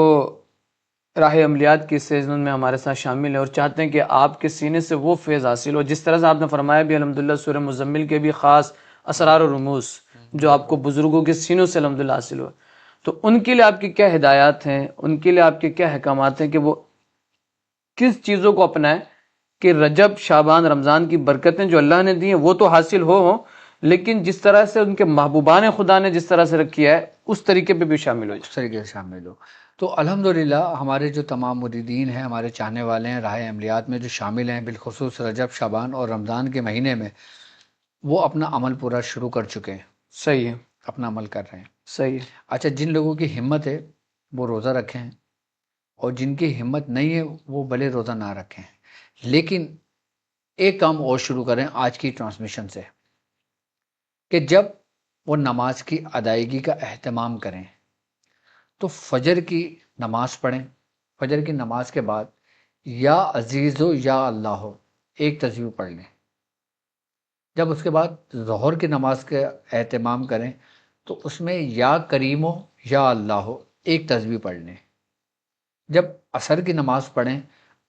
راہ عملیات کی سیزن میں ہمارے ساتھ شامل ہیں اور چاہتے ہیں کہ آپ کے سینے سے وہ فیض حاصل ہو جس طرح سے آپ نے فرمایا بھی الحمدللہ سورہ مزمل کے بھی خاص اسرار و رموز جو آپ کو بزرگوں کے سینوں سے الحمدللہ حاصل ہو، تو ان کے لیے آپ کی کیا ہدایات ہیں، ان کے لیے آپ کے کیا احکامات ہیں کہ وہ کس چیزوں کو اپنائیں کہ رجب شعبان رمضان کی برکتیں جو اللہ نے دی ہیں وہ تو حاصل ہوں، لیکن جس طرح سے ان کے محبوبان خدا نے جس طرح سے رکھی ہے اس طریقے پہ بھی شامل ہو جائے۔ اس طریقے سے شامل ہو۔ تو الحمدللہ ہمارے جو تمام مریدین ہیں، ہمارے چاہنے والے ہیں، راہ عملیات میں جو شامل ہیں، بالخصوص رجب شعبان اور رمضان کے مہینے میں، وہ اپنا عمل پورا شروع کر چکے ہیں، صحیح ہے، اپنا عمل کر رہے ہیں۔ صحیح ہے، اچھا، جن لوگوں کی ہمت ہے وہ روزہ رکھیں، اور جن کی ہمت نہیں ہے وہ بھلے روزہ نہ رکھیں، لیکن ایک کام اور شروع کریں آج کی ٹرانسمیشن سے، کہ جب وہ نماز کی ادائیگی کا اہتمام کریں تو فجر کی نماز پڑھیں، فجر کی نماز کے بعد یا عزیز ہو یا اللہ ہو ایک تسبیح پڑھ لیں۔ جب اس کے بعد ظہر کی نماز کا اہتمام کریں تو اس میں یا کریم ہو یا اللہ ہو ایک تسبیح پڑھ لیں۔ جب عصر کی نماز پڑھیں،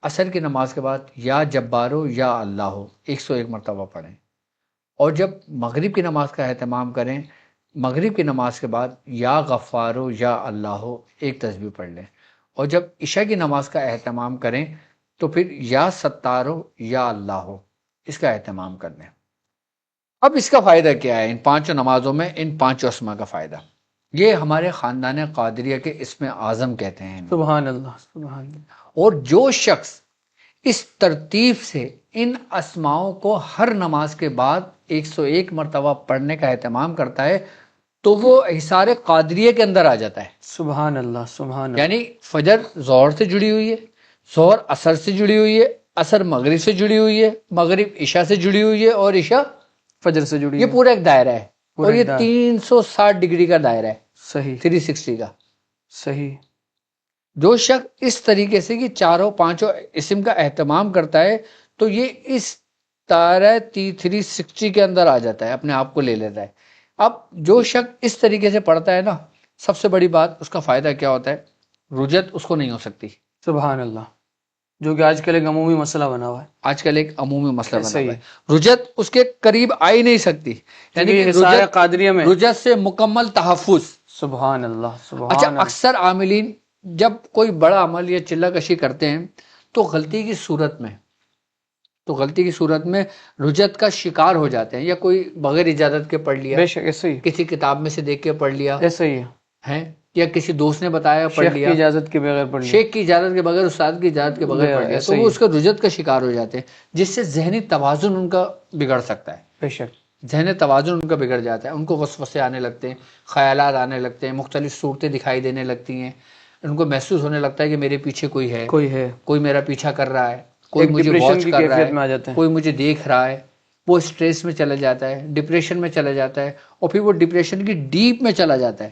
عصر کی نماز کے بعد یا جبار ہو یا اللہ ہو 101 مرتبہ پڑھیں۔ اور جب مغرب کی نماز کا اہتمام کریں، مغرب کی نماز کے بعد یا غفار ہو یا اللہ ہو ایک تسبیح پڑھ لیں۔ اور جب عشاء کی نماز کا اہتمام کریں تو پھر یا ستار ہو یا اللہ ہو اس کا اہتمام کر لیں۔ اب اس کا فائدہ کیا ہے؟ ان پانچوں نمازوں میں ان پانچوں اسما کا فائدہ، یہ ہمارے خاندان قادریہ کے اسم اعظم کہتے ہیں۔ سبحان اللہ سبحان اللہ، اور جو شخص اس ترتیب سے ان اسماؤں کو ہر نماز کے بعد 101 مرتبہ پڑھنے کا اہتمام کرتا ہے تو وہ حصار قادریہ کے اندر آ جاتا ہے. سبحان اللہ سبحان اللہ. یعنی فجر ظہر سے جڑی ہوئی ہے، ظہر عصر سے جڑی ہوئی ہے، عصر مغرب سے جڑی ہوئی ہے، مغرب عشاء سے جڑی ہوئی ہے، اور عشاء فجر سے جڑی یہ ہے. پورا ایک دائرہ ہے. پورا اور یہ ایک دائرہ. 360 ڈگری کا دائرہ ہے، صحیح 360 کا. صحیح. جو شخص اس طریقے سے کہ چاروں پانچوں اسم کا اہتمام کرتا ہے تو یہ اس دائرہ 360 کے اندر آ جاتا ہے، اپنے آپ کو لے لیتا ہے. اب جو شخص اس طریقے سے پڑھتا ہے نا، سب سے بڑی بات اس کا فائدہ کیا ہوتا ہے؟ رجت اس کو نہیں ہو سکتی. سبحان اللہ. جو کہ آج کل ایک عمومی مسئلہ بنا ہوا ہے. آج کل ایک عمومی مسئلہ بنا صحیح ہوا ہے. رجت اس کے قریب آ ہی نہیں سکتی. یعنی کہ حصار قادریہ میں رجت سے مکمل تحفظ. سبحان اللہ سبحان اچھا، اللہ. اکثر عاملین جب کوئی بڑا عمل یا چلہ کشی کرتے ہیں تو غلطی کی صورت میں رجت کا شکار ہو جاتے ہیں، یا کوئی بغیر اجازت کے پڑھ لیا، بے شک ایسے ہی کسی کتاب میں سے دیکھ کے پڑھ لیا ایسے ہی ہے، یا کسی دوست نے بتایا پڑھ شیخ کی لیا، اجازت کے بغیر پڑھ لیا. شیخ کی اجازت کے بغیر، استاد کی اجازت کے بغیر پڑھ لیا، تو وہ اس کا رجت کا شکار ہو جاتے ہیں، جس سے ذہنی توازن ان کا بگڑ سکتا ہے. بے شک ذہنی توازن ان کا بگڑ جاتا ہے، ان کو وسوسے آنے لگتے ہیں، خیالات آنے لگتے ہیں، مختلف صورتیں دکھائی دینے لگتی ہیں، ان کو محسوس ہونے لگتا ہے کہ میرے پیچھے کوئی ہے، کوئی میرا پیچھا کر رہا ہے، کوئی مجھے واچ کر رہا ہے، کوئی مجھے دیکھ رہا ہے. وہ اسٹریس میں چلا جاتا ہے، ڈپریشن میں چلا جاتا ہے، اور پھر وہ ڈپریشن کی ڈیپ میں چلا جاتا ہے.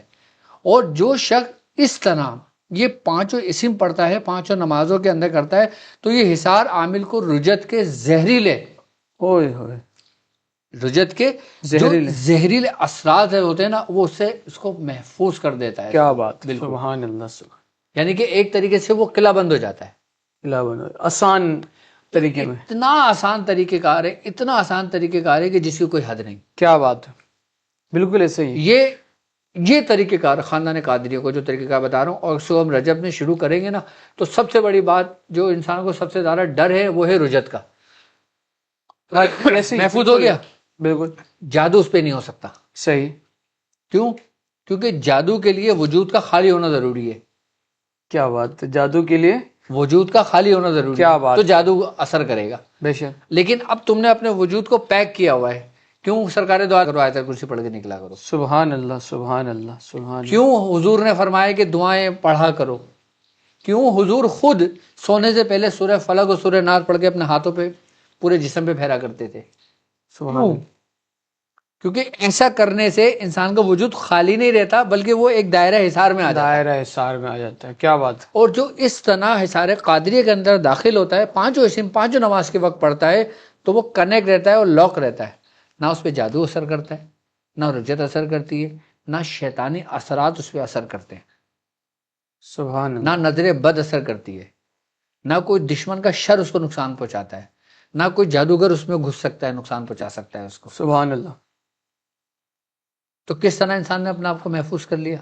اور جو شخص اس طرح یہ پانچوں اسم پڑھتا ہے، پانچوں نمازوں کے اندر کرتا ہے، تو یہ حصار عامل کو رجت کے زہریلے رجت کے جو زہریلے اثرات ہوتے ہیں نا، وہ اس کو محفوظ کر دیتا ہے. کیا بات. بالکل سبحان اللہ سبحان. یعنی کہ ایک طریقے سے وہ قلعہ بند ہو جاتا ہے. آسان طریقے میں. اتنا آسان طریقہ کار ہے، اتنا آسان طریقہ کار ہے کہ جس کی کوئی حد نہیں. کیا بات ہے. بالکل ایسے ہی. یہ طریقہ کار خاندان قادریہ کو جو طریقہ کار بتا رہا ہوں، اور اس کو ہم رجب میں شروع کریں گے نا، تو سب سے بڑی بات جو انسان کو سب سے زیادہ ڈر ہے وہ ہے رجت کا. محفوظ ہو گیا. بالکل. جادو اس پہ نہیں ہو سکتا. صحیح. کیوں؟ کیونکہ جادو کے لیے وجود کا خالی ہونا ضروری ہے. کیا بات ہے. جادو کے لیے وجود کا خالی ہونا ضروری ہے. کیا بات. تو جادو اثر کرے گا. بے شک. لیکن اب تم نے اپنے وجود کو پیک کیا ہوا ہے. کیوں؟ سرکار دعا کرو، آیت الکرسی پڑھ کے نکلا کرو. سبحان اللہ سبحان اللہ سبحان. کیوں حضور نے فرمایا کہ دعائیں پڑھا کرو؟ کیوں حضور خود سونے سے پہلے سورہ فلق اور سورہ ناس پڑھ کے اپنے ہاتھوں پہ پورے جسم پہ پھیرا کرتے تھے؟ سبحان. کیونکہ ایسا کرنے سے انسان کا وجود خالی نہیں رہتا، بلکہ وہ ایک دائرہ حصار میں آ جاتا ہے. دائرہ حصار میں آ جاتا ہے. کیا بات. اور جو اس طرح حصار قادریہ کے اندر داخل ہوتا ہے، پانچوں اسم پانچوں نماز کے وقت پڑھتا ہے، تو وہ کنیکٹ رہتا ہے اور لاک رہتا ہے. نہ اس پہ جادو اثر کرتا ہے، نہ رجت اثر کرتی ہے، نہ شیطانی اثرات اس پہ اثر کرتے ہیں. سبحان اللہ. نہ نظر بد اثر کرتی ہے، نہ کوئی دشمن کا شر اس کو نقصان پہنچاتا ہے، نہ کوئی جادوگر اس میں گھس سکتا ہے، نقصان پہنچا سکتا ہے اس کو. سبحان اللہ. تو کس طرح انسان نے اپنے آپ کو محفوظ کر لیا؟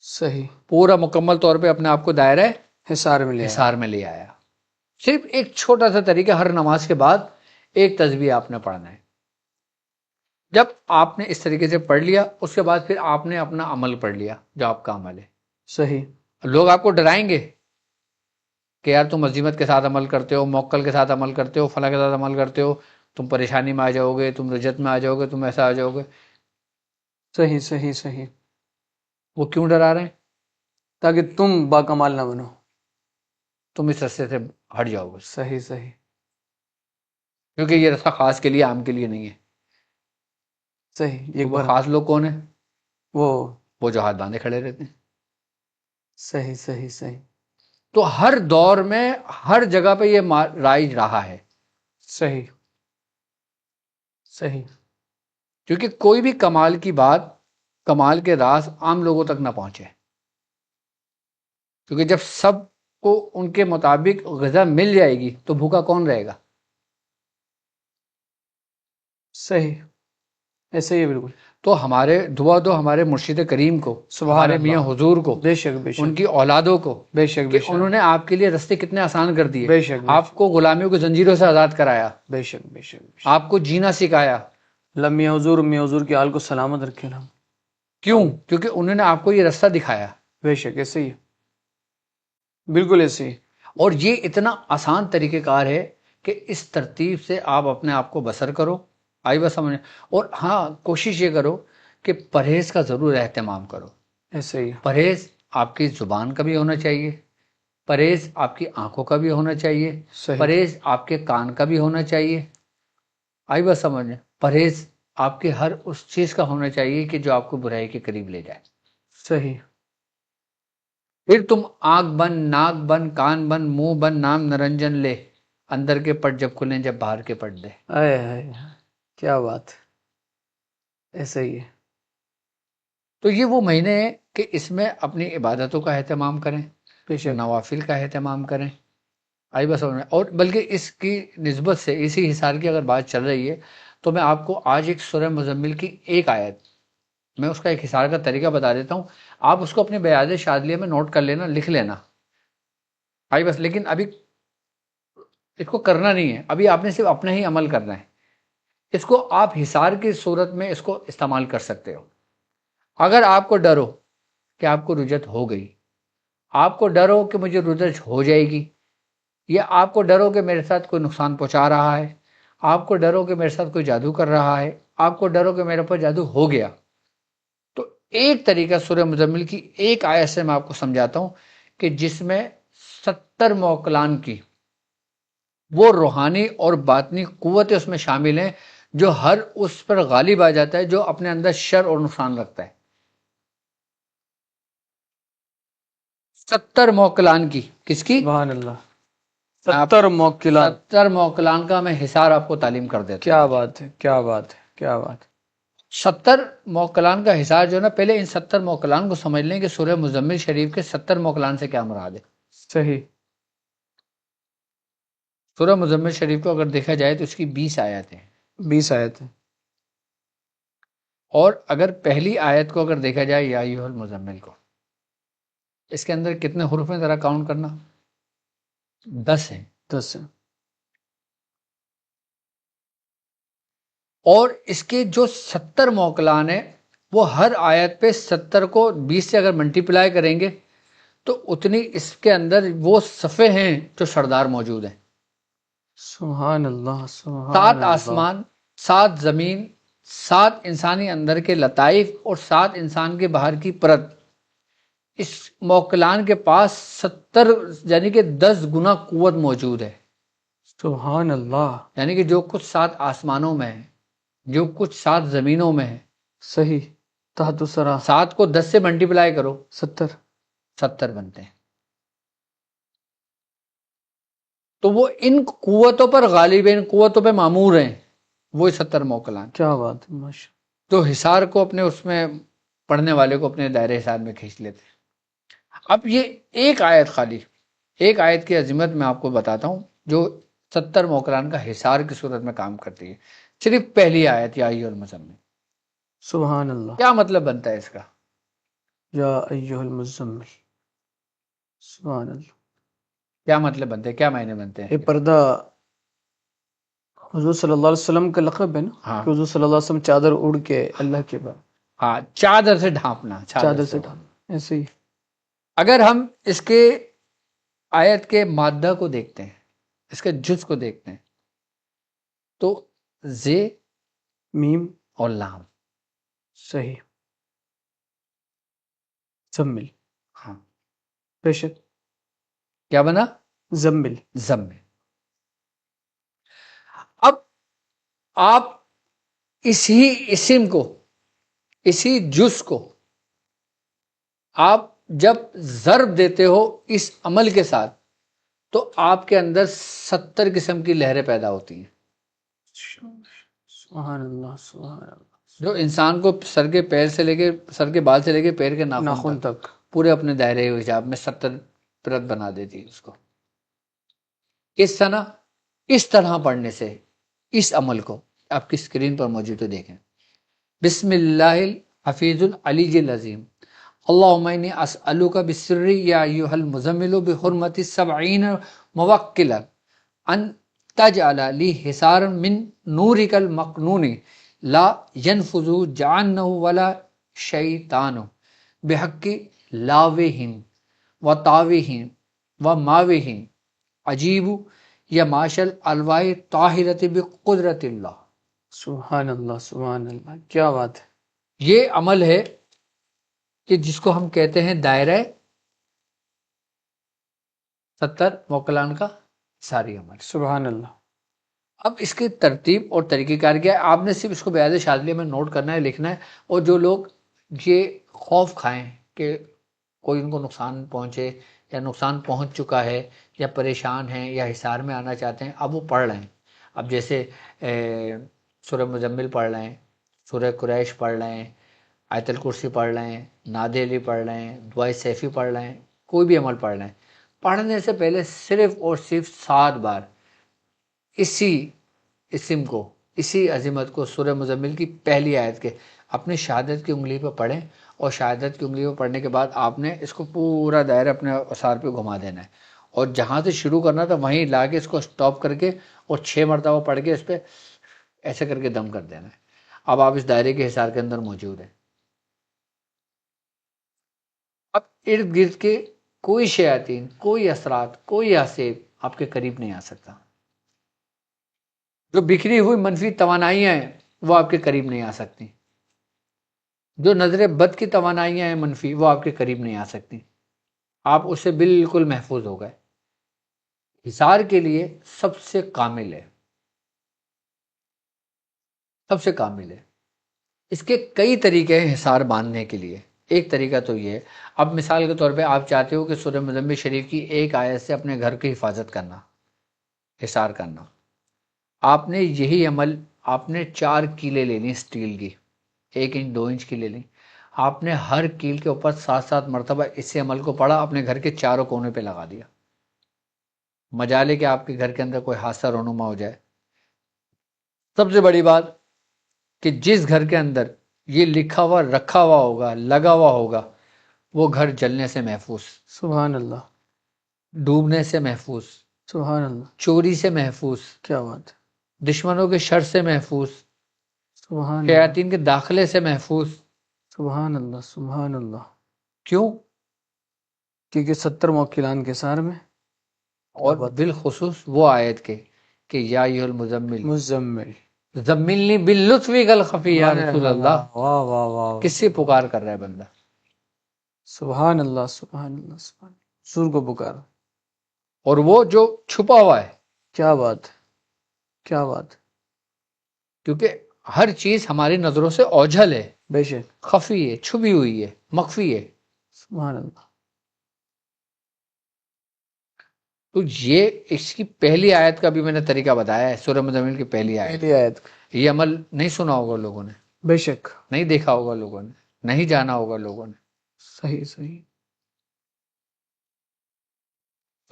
صحیح. پورا مکمل طور پہ اپنے آپ کو دائرہ حصار میں لے آیا. صرف ایک چھوٹا سا طریقہ، ہر نماز کے بعد ایک تسبیح آپ نے پڑھنا ہے. جب آپ نے اس طریقے سے پڑھ لیا، اس کے بعد پھر آپ نے اپنا عمل پڑھ لیا جو آپ کا عمل ہے. صحیح. لوگ آپ کو ڈرائیں گے کہ یار تم عزیمت کے ساتھ عمل کرتے ہو، موکل کے ساتھ عمل کرتے ہو، فلاں کے ساتھ عمل کرتے ہو، تم پریشانی میں آ جاؤ گے، تم رجت میں آ جاؤ گے، تم ایسا آ جاؤ گے. صحیح صحیح صحیح. وہ کیوں ڈرا رہے ہیں؟ تاکہ تم باکمال نہ بنو، تم اس رستے سے ہٹ جاؤ گے. صحیح صحیح. کیونکہ یہ رستہ خاص کے لیے، عام کے لیے نہیں ہے. صحیح. ایک وہ بار خاص لوگ کون ہیں؟ وہ جو ہاتھ باندھے کھڑے رہتے ہیں. صحیح صحیح صحیح. تو ہر دور میں ہر جگہ پہ یہ رائج رہا ہے. صحیح صحیح. کیونکہ کوئی بھی کمال کی بات، کمال کے راز عام لوگوں تک نہ پہنچے. کیونکہ جب سب کو ان کے مطابق غذا مل جائے گی تو بھوکا کون رہے گا؟ صحیح. ایسے ہی بالکل. تو ہمارے دعا دو ہمارے مرشد کریم کو، ہمارے میاں حضور کو، بے شک بے شک، ان کی اولادوں کو، بے شک کہ انہوں نے آپ کے لیے رستے کتنے آسان کر دیے. بے شک. آپ کو غلامیوں کی زنجیروں سے آزاد کرایا. بے شک بے شک. آپ کو جینا سکھایا. میاں حضور کے حال کو سلامت رکھے نا. کیوں؟ کیونکہ انہوں نے آپ کو یہ رستہ دکھایا. بے شک ایسے ہی، بالکل ایسے ہی. اور یہ اتنا آسان طریقہ کار ہے کہ اس ترتیب سے آپ اپنے آپ کو بسر کرو. آئی بس سمجھ. اور ہاں کوشش یہ کرو کہ پرہیز کا ضرور اہتمام کرو. ایسے ہی. پرہیز آپ کی زبان کا بھی ہونا چاہیے، پرہیز آپ کی آنکھوں کا بھی ہونا چاہیے، صحیح. پرہیز آپ کے کان کا بھی ہونا چاہیے. آئی بات سمجھ. پرہیز آپ کے ہر اس چیز کا ہونا چاہیے کہ جو آپ کو برائی کے قریب لے جائے. صحیح. پھر تم آنکھ بند، ناک بند، کان بند، منہ بند، نام نرنجن لے، اندر کے پٹ جب کھلیں جب باہر کے پٹ دے. آئے ہائے، کیا بات. ایسا ہی ہے. تو یہ وہ مہینے ہیں کہ اس میں اپنی عبادتوں کا اہتمام کریں، بے شک. نوافل کا اہتمام کریں. آئی بس. اور بلکہ اس کی نسبت سے اسی حصار کی اگر بات چل رہی ہے تو میں آپ کو آج ایک سورہ مزمل کی ایک آیت، میں اس کا ایک حصار کا طریقہ بتا دیتا ہوں. آپ اس کو اپنے بیاض شاذلیہ میں نوٹ کر لینا، لکھ لینا. آئی بس. لیکن ابھی اس کو کرنا نہیں ہے، ابھی آپ نے صرف اپنا ہی عمل کرنا ہے. اس کو آپ حصار کی صورت میں اس کو استعمال کر سکتے ہو. اگر آپ کو ڈر ہو کہ آپ کو رجت ہو گئی، آپ کو ڈر ہو کہ مجھے رجت ہو جائے گی، یا آپ کو ڈر ہو کہ میرے ساتھ کوئی نقصان پہنچا رہا ہے، آپ کو ڈر ہو کہ میرے ساتھ کوئی جادو کر رہا ہے، آپ کو ڈر ہو کہ میرے پر جادو ہو گیا، تو ایک طریقہ سورہ مزمل کی ایک آیت سے میں آپ کو سمجھاتا ہوں کہ جس میں 70 موکلان کی وہ روحانی اور باطنی قوتیں اس میں شامل ہیں جو ہر اس پر غالب آ جاتا ہے جو اپنے اندر شر اور نقصان رکھتا ہے. 70 موکلان کی. کس کی؟ سبحان اللہ. 70 موکلان. 70 موکلان کا میں حصار آپ کو تعلیم کر دیتا ہوں. کیا بات ہے، کیا بات ہے، کیا بات ہے. 70 موکلان کا حصار جو ہے نا، پہلے ان 70 موکلان کو سمجھ لیں کہ سورہ مزمل شریف کے 70 موکلان سے کیا مراد ہے. صحیح. سورہ مزمل شریف کو اگر دیکھا جائے تو اس کی 20 آیات ہیں. 20 آیت ہے. اور اگر پہلی آیت کو اگر دیکھا جائے یا ایھا المزمل کو، اس کے اندر کتنے حروف ہیں ذرا کاؤنٹ کرنا. 10 ہیں. 10 ہے. اور اس کے جو 70 موکلان ہیں وہ ہر آیت پہ 70 کو 20 سے اگر ملٹیپلائی کریں گے تو اتنی اس کے اندر وہ صفحے ہیں جو سردار موجود ہیں. سبحان اللہ. سبحان 7 اللہ. آسمان، 7 زمین، 7 انسانی اندر کے لطائف اور 7 انسان کے باہر کی پرت، اس موکلان کے پاس 70 یعنی کہ 10 گنا قوت موجود ہے. سبحان اللہ. یعنی کہ جو کچھ 7 آسمانوں میں ہے، جو کچھ 7 زمینوں میں ہے، صحیح. تحت الثری 7 کو 10 سے ملٹیپلائی کرو، 70 بنتے ہیں. تو وہ ان قوتوں پر غالب ہیں، ان قوتوں پہ معمور ہیں، وہ 70 موکلان. کیا بات ہے. ماشاء. تو حصار کو اپنے اس میں پڑھنے والے کو اپنے دائرے حصار میں کھینچ لیتے ہیں. اب یہ ایک آیت، خالی ایک آیت کی عظمت میں آپ کو بتاتا ہوں جو 70 موکلان کا حصار کی صورت میں کام کرتی ہے. صرف پہلی آیت یا ایھا المزمل. سبحان اللہ. کیا مطلب بنتا ہے اس کا؟ یا ایھا المزمل. سبحان اللہ. کیا مطلب بنتے ہیں، کیا معنی بنتے ہیں؟ یہ پردہ حضور صلی اللہ علیہ وسلم کا لقب ہے نا. ہاں کہ حضور صلی اللہ علیہ وسلم چادر اڑ کے اللہ کے بعد ہاں، چادر سے ڈھانپنا. چادر سے ڈھانپنا. ایسے ہی. اگر ہم اس کے آیت کے مادہ کو دیکھتے ہیں، اس کے جز کو دیکھتے ہیں، تو زے، میم اور لام. صحیح. زمل. ہاں. بے شک. کیا بنا؟ زمل. زمل. اب آپ اسی اسم کو، اسی جز کو آپ جب ضرب دیتے ہو اس عمل کے ساتھ تو آپ کے اندر 70 قسم کی لہریں پیدا ہوتی ہیں سبحان اللہ. سبحان اللہ. جو انسان کو سر کے پیر سے لے کے، سر کے بال سے لے کے پیر کے ناخن ناخن تک تک. پورے اپنے دائرے حساب میں 70 پرت بنا دیتی ہے اس کو. اس طرح پڑھنے سے اس عمل کو آپ کی اسکرین پر موجود ہے، دیکھیں. بسم اللہ الحفیظ العلی العظیم. اللہم انی اسألک بسری یا ایھا المزمل بحرمت 70 موکلا ان تجعل لی حصارا من نورک المکنون لا ينفذ جعنہ ولا شیطان بحق لاوہم و تاوہم و ماوہم عجیب یا ماشل الواح طاہرت بقدرت اللہ. سبحان اللہ سبحان اللہ، کیا بات ہے. یہ عمل ہے کہ جس کو ہم کہتے ہیں دائرہ 70 موکلان کا ساری عمل. سبحان اللہ. اب اس کی ترتیب اور طریقہ کار کیا ہے، آپ نے صرف اس کو بیاض شاذلیہ میں نوٹ کرنا ہے، لکھنا ہے. اور جو لوگ یہ خوف کھائیں کہ کوئی ان کو نقصان پہنچے یا نقصان پہنچ چکا ہے یا پریشان ہیں یا حصار میں آنا چاہتے ہیں، اب وہ پڑھ لیں. اب جیسے سورہ مزمل پڑھ لیں، سورہ قریش پڑھ لیں، آیت الکرسی پڑھ لیں، ناد علی پڑھ لیں، دعائے سیفی پڑھ لیں، کوئی بھی عمل پڑھ لیں. پڑھنے سے پہلے صرف اور صرف 7 بار اسی اسم کو، اسی عظمت کو سورہ مزمل کی پہلی آیت کے اپنی شہادت کی انگلی پہ پڑھیں. اور شہادت کی انگلی پہ پڑھنے کے بعد آپ نے اس کو پورا دائرہ اپنے اثار پہ گھما دینا ہے. اور جہاں سے شروع کرنا تھا وہیں لا کے اس کو سٹاپ کر کے اور 6 مرتبہ پڑھ کے اس پہ ایسے کر کے دم کر دینا ہے. اب آپ اس دائرے کے حصار کے اندر موجود ہیں. اب ارد گرد کے کوئی شیاطین، کوئی اثرات، کوئی آسیب آپ کے قریب نہیں آ سکتا. جو بکھری ہوئی منفی توانائیاں ہیں وہ آپ کے قریب نہیں آ سکتی. جو نظر بد کی توانائیاں ہیں منفی، وہ آپ کے قریب نہیں آ سکتی. آپ اس سے بالکل محفوظ ہو گئے. حصار کے لیے سب سے کامل ہے، سب سے کامل ہے. اس کے کئی طریقے ہیں حصار باندھنے کے لیے. ایک طریقہ تو یہ ہے، اب مثال کے طور پہ آپ چاہتے ہو کہ سورہ مزمل شریف کی ایک آیت سے اپنے گھر کی حفاظت کرنا، حصار کرنا. آپ نے یہی عمل، آپ نے 4 کیلیں لے لی اسٹیل کی، 1 انچ 2 انچ کی لے لی. آپ نے ہر کیل کے اوپر 7 مرتبہ اس عمل کو پڑھا، اپنے گھر کے چاروں کونے پہ لگا دیا. مجالے کہ آپ کے گھر کے اندر کوئی حادثہ رونما ہو جائے. سب سے بڑی بات کہ جس گھر کے اندر یہ لکھا ہوا رکھا ہوا ہوگا، لگا ہوا ہوگا، وہ گھر جلنے سے محفوظ، سبحان اللہ ڈوبنے سے محفوظ، سبحان اللہ، چوری سے محفوظ، کیا بات ہے. دشمنوں کے شر سے محفوظ، سبحان اللہ شیاطین کے داخلے سے محفوظ. سبحان اللہ سبحان اللہ. کیوں؟ کیونکہ 70 موکلان کے سار میں اور بالخصوص وہ آیت کے کہ یا ایھا المزمل مزمل زملنی باللطف والخفی یا رسول اللہ. واہ واہ واہ، کس سے پکار کر رہا ہے بندہ؟ سبحان اللہ سبحان اللہ سبحان اللہ. سور کو پکار. اور وہ جو چھپا ہوا ہے، کیا بات ہے کیا بات ہے. کیونکہ ہر چیز ہماری نظروں سے اوجھل ہے، بے شک. خفی ہے، چھپی ہوئی ہے، مخفی ہے. سبحان اللہ. تو یہ اس کی پہلی آیت کا بھی میں نے طریقہ بتایا ہے، سورہ مزمل کی پہلی آیت. پہلی آیت. یہ عمل نہیں سنا ہوگا لوگوں نے، بے شک. نہیں دیکھا ہوگا لوگوں نے، نہیں جانا ہوگا لوگوں نے. صحیح صحیح.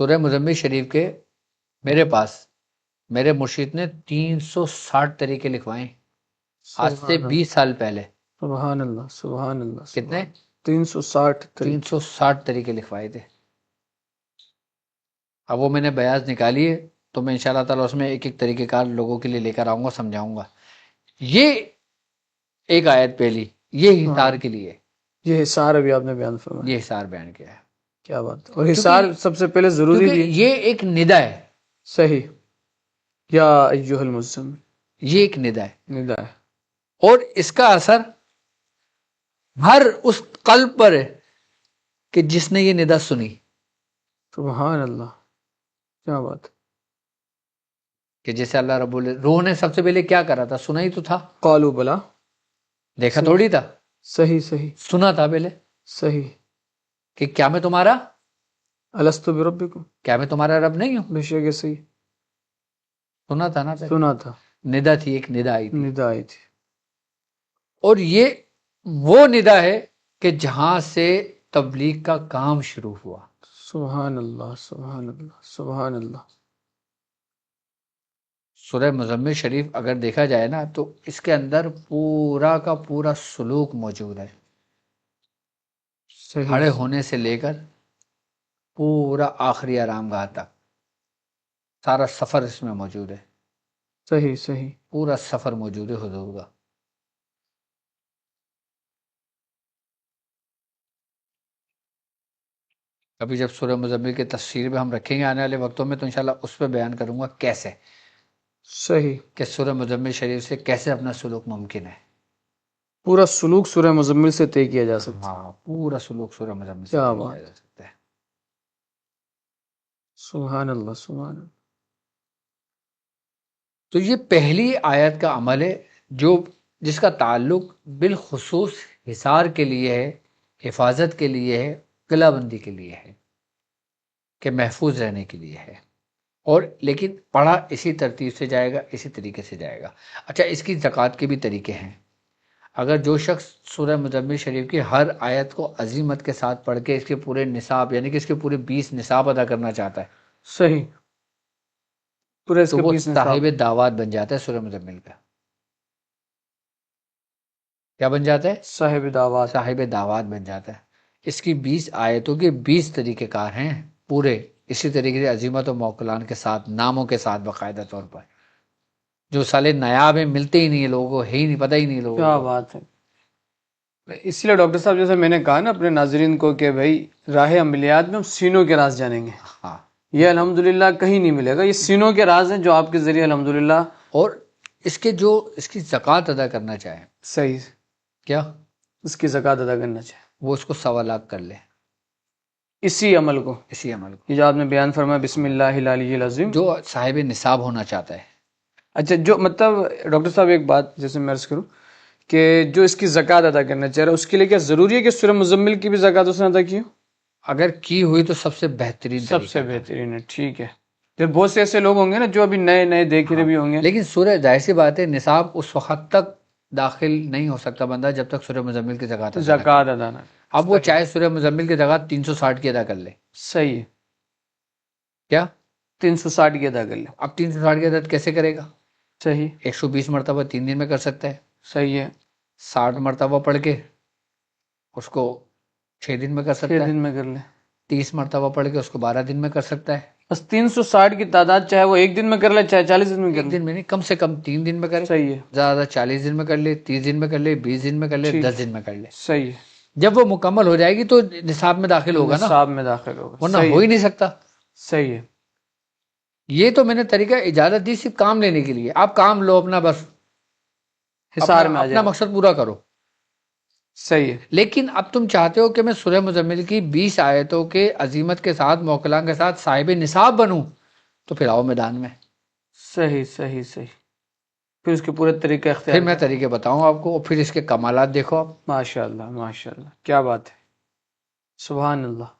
سورہ مزمل شریف کے میرے پاس میرے مرشد نے 360 طریقے لکھوائے آج سے 20 سال پہلے. سبحان اللہ سبحان اللہ. کتنے؟ 360 360 طریقے لکھوائے تھے. اب وہ میں نے بیاض نکالی ہے تو میں انشاءاللہ تعالیٰ اس میں ایک ایک طریقہ کار لوگوں کے لیے لے کر آؤں گا، سمجھاؤں گا. یہ ایک آیت پہلی، یہ حصار کے لیے، یہ حصار ابھی آپ نے بیان فرمایا، یہ حصار بیان کیا ہے. کیا بات. اور حصار سب سے پہلے ضروری بھی ہے. یہ ایک ندا ہے. صحیح. یا ایھا المزمل، یہ ایک ندا ہے، ندا ہے. اور اس کا اثر ہر اس قلب پر ہے کہ جس نے یہ ندا سنی. سبحان اللہ، کیا بات. کہ جیسے اللہ رب روح نے سب سے پہلے کیا کرا تھا؟ سنا ہی تو تھا. قالوا بلا، دیکھا تھوڑی تھا، صحیح صحیح سنا تھا پہلے. صحیح. کہ کیا میں تمہارا، الستو بربکم، کیا میں تمہارا رب نہیں ہوں؟ بے شک صحیح. سنا تھا نا، سنا تھا. ندا تھی، ایک ندا آئی تھی. ندا آئی تھی. اور یہ وہ ندا ہے کہ جہاں سے تبلیغ کا کام شروع ہوا. سبحان اللہ سبحان اللہ سبحان اللہ. سورہ مزمل شریف اگر دیکھا جائے نا تو اس کے اندر پورا کا پورا سلوک موجود ہے، کھڑے ہونے سے لے کر پورا آخری آرام گاہ تک سارا سفر اس میں موجود ہے. صحیح صحیح. پورا سفر موجود ہے حضور کا. ابھی جب سورہ مزمل کی تفسیر میں ہم رکھیں گے آنے والے وقتوں میں تو انشاءاللہ اس پہ بیان کروں گا کیسے صحیح. کہ سورہ مزمل شریف سے کیسے اپنا سلوک ممکن ہے. پورا سلوک سورہ مزمل سے طے کیا جا سکتا ہے. ہاں پورا سلوک سورہ مزمل سے کیا طے بات. کیا جا سکتا ہے. سبحان اللہ سبحان اللہ. تو یہ پہلی آیت کا عمل ہے جس کا تعلق بالخصوص حصار کے لیے ہے، حفاظت کے لیے ہے، قلعہ بندی کے لیے ہے، کہ محفوظ رہنے کے لیے ہے. اور لیکن پڑھا اسی ترتیب سے جائے گا، اسی طریقے سے جائے گا. اچھا اس کی زکوٰۃ کے بھی طریقے ہیں. اگر جو شخص سورہ مزمل شریف کی ہر آیت کو عزیمت کے ساتھ پڑھ کے اس کے پورے نصاب یعنی کہ اس کے پورے 20 نصاب ادا کرنا چاہتا ہے، صحیح، پورا اس تو کا وہ 20 نصاب. صاحب دعوات بن جاتا ہے. سورہ مزمل کا کیا بن جاتا ہے؟ صاحب دعوات. صاحب دعوات بن جاتا ہے. اس کی 20 آیتوں کے 20 طریقہ کار ہیں پورے اسی طریقے سے عظیمت و موکلان کے ساتھ، ناموں کے ساتھ باقاعدہ طور پر، جو سالے نایاب ہیں، ملتے ہی نہیں ہے لوگوں کو، ہے ہی نہیں، پتہ ہی نہیں لوگوں کیا کو. بات ہے. اسی لیے ڈاکٹر صاحب جیسے میں نے کہا نا اپنے ناظرین کو کہ بھائی راہ عملیات میں ہم سینوں کے راز جانیں گے. ہاں، یہ الحمدللہ کہیں نہیں ملے گا. یہ سینوں کے راز ہیں جو آپ کے ذریعے الحمدللہ. اور اس کی زکوٰۃ ادا کرنا چاہے، صحیح، کیا اس کی زکوٰۃ ادا کرنا چاہے، وہ اس کو 1.25 لاکھ کر لے. اسی عمل کو، اسی عمل کو یہ جو آپ نے بیان فرمایا بسم اللہ العلی العظیم. جو صاحب نصاب ہونا چاہتا ہے. اچھا جو مطلب ڈاکٹر صاحب ایک بات جیسے میں عرض کروں کہ جو اس کی زکوٰۃ ادا کرنا چاہ رہا ہے اس کے لیے کیا ضروری ہے کہ سورہ مزمل کی بھی زکوٰۃ اس نے ادا کی ہو؟ اگر کی ہوئی تو سب سے بہترین سب طریقہ سے تھا. بہترین ہے. ٹھیک ہے. پھر بہت سے ایسے لوگ ہوں گے نا جو ابھی نئے نئے دیکھ رہے بھی ہوں گے. لیکن سورہ ظاہر سی بات ہے نصاب اس وقت تک داخل نہیں ہو سکتا بندہ جب تک سورہ مزمل کی زکوٰۃ ادا نہ کرے. زکوٰۃ ادا نہ. اب وہ چاہے سورہ مزمل کی زکوٰۃ 360 کی ادا کر لے. صحیح ہے. کیا 360 کی ادا کر لیں. اب 360 کی عدد کیسے کرے گا؟ صحیح. 120 مرتبہ 3 دن میں کر سکتا ہے. صحیح ہے. 60 مرتبہ پڑھ کے اس کو 6 دن میں کر 6 سکتا ہے. دن میں کر لیں. 30 مرتبہ پڑھ کے اس کو 12 دن میں کر سکتا ہے. بس 360 کی تعداد چاہے وہ ایک دن میں کر لے چاہے 40 دن میں کر ایک لے. دن میں نہیں، کم سے کم 3 دن میں کرے. صحیح ہے. زیادہ 40 دن میں کر لے، 30 دن میں کر لے، 20 دن میں کر لے، ٹھیک. 10 دن میں کر لے. صحیح ہے. جب وہ مکمل ہو جائے گی تو نصاب میں داخل ہوگا نا، نصاب میں داخل ہوگا. ورنہ صحیح ہو ہی ہے. نہیں سکتا. صحیح ہے. یہ تو میں نے طریقہ اجازت دی صرف کام لینے کے لیے. آپ کام لو اپنا، بس حصار میں آ اپنا جائے. مقصد پورا کرو. صحیح ہے. لیکن اب تم چاہتے ہو کہ میں سورہ مزمل کی 20 آیتوں کے عظیمت کے ساتھ، موکلان کے ساتھ صاحب نصاب بنوں، تو پھر آؤ میدان میں. صحیح صحیح صحیح. پھر اس کے پورے طریقے اختیار پھر میں طریقے بتاؤں آپ کو، اور پھر اس کے کمالات دیکھو آپ. ماشاء اللہ ماشاء اللہ. کیا بات ہے. سبحان اللہ.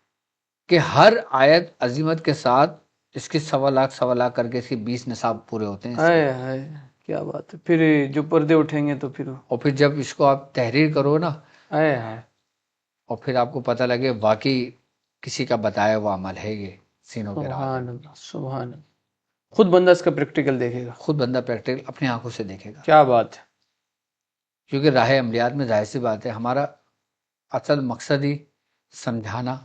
کہ ہر آیت عظیمت کے ساتھ اس کی 1.25 لاکھ کر کے اس کی 20 نصاب پورے ہوتے ہیں. ہائے ہائے کیا بات ہے. پھر جو پردے اٹھیں گے تو پھر اور پھر جب اس کو آپ تحریر کرو نا، ہائے ہائے، اور پھر آپ کو پتہ لگے واقعی کسی کا بتایا ہوا عمل ہے یہ سینوں کے راز. سبحان اللہ سبحان اللہ. خود بندہ اس کا پریکٹیکل دیکھے گا. خود بندہ پریکٹیکل اپنی آنکھوں سے دیکھے گا. کیا بات ہے. کیونکہ راہ عملیات میں ظاہر سی بات ہے ہمارا اصل مقصد ہی سمجھانا،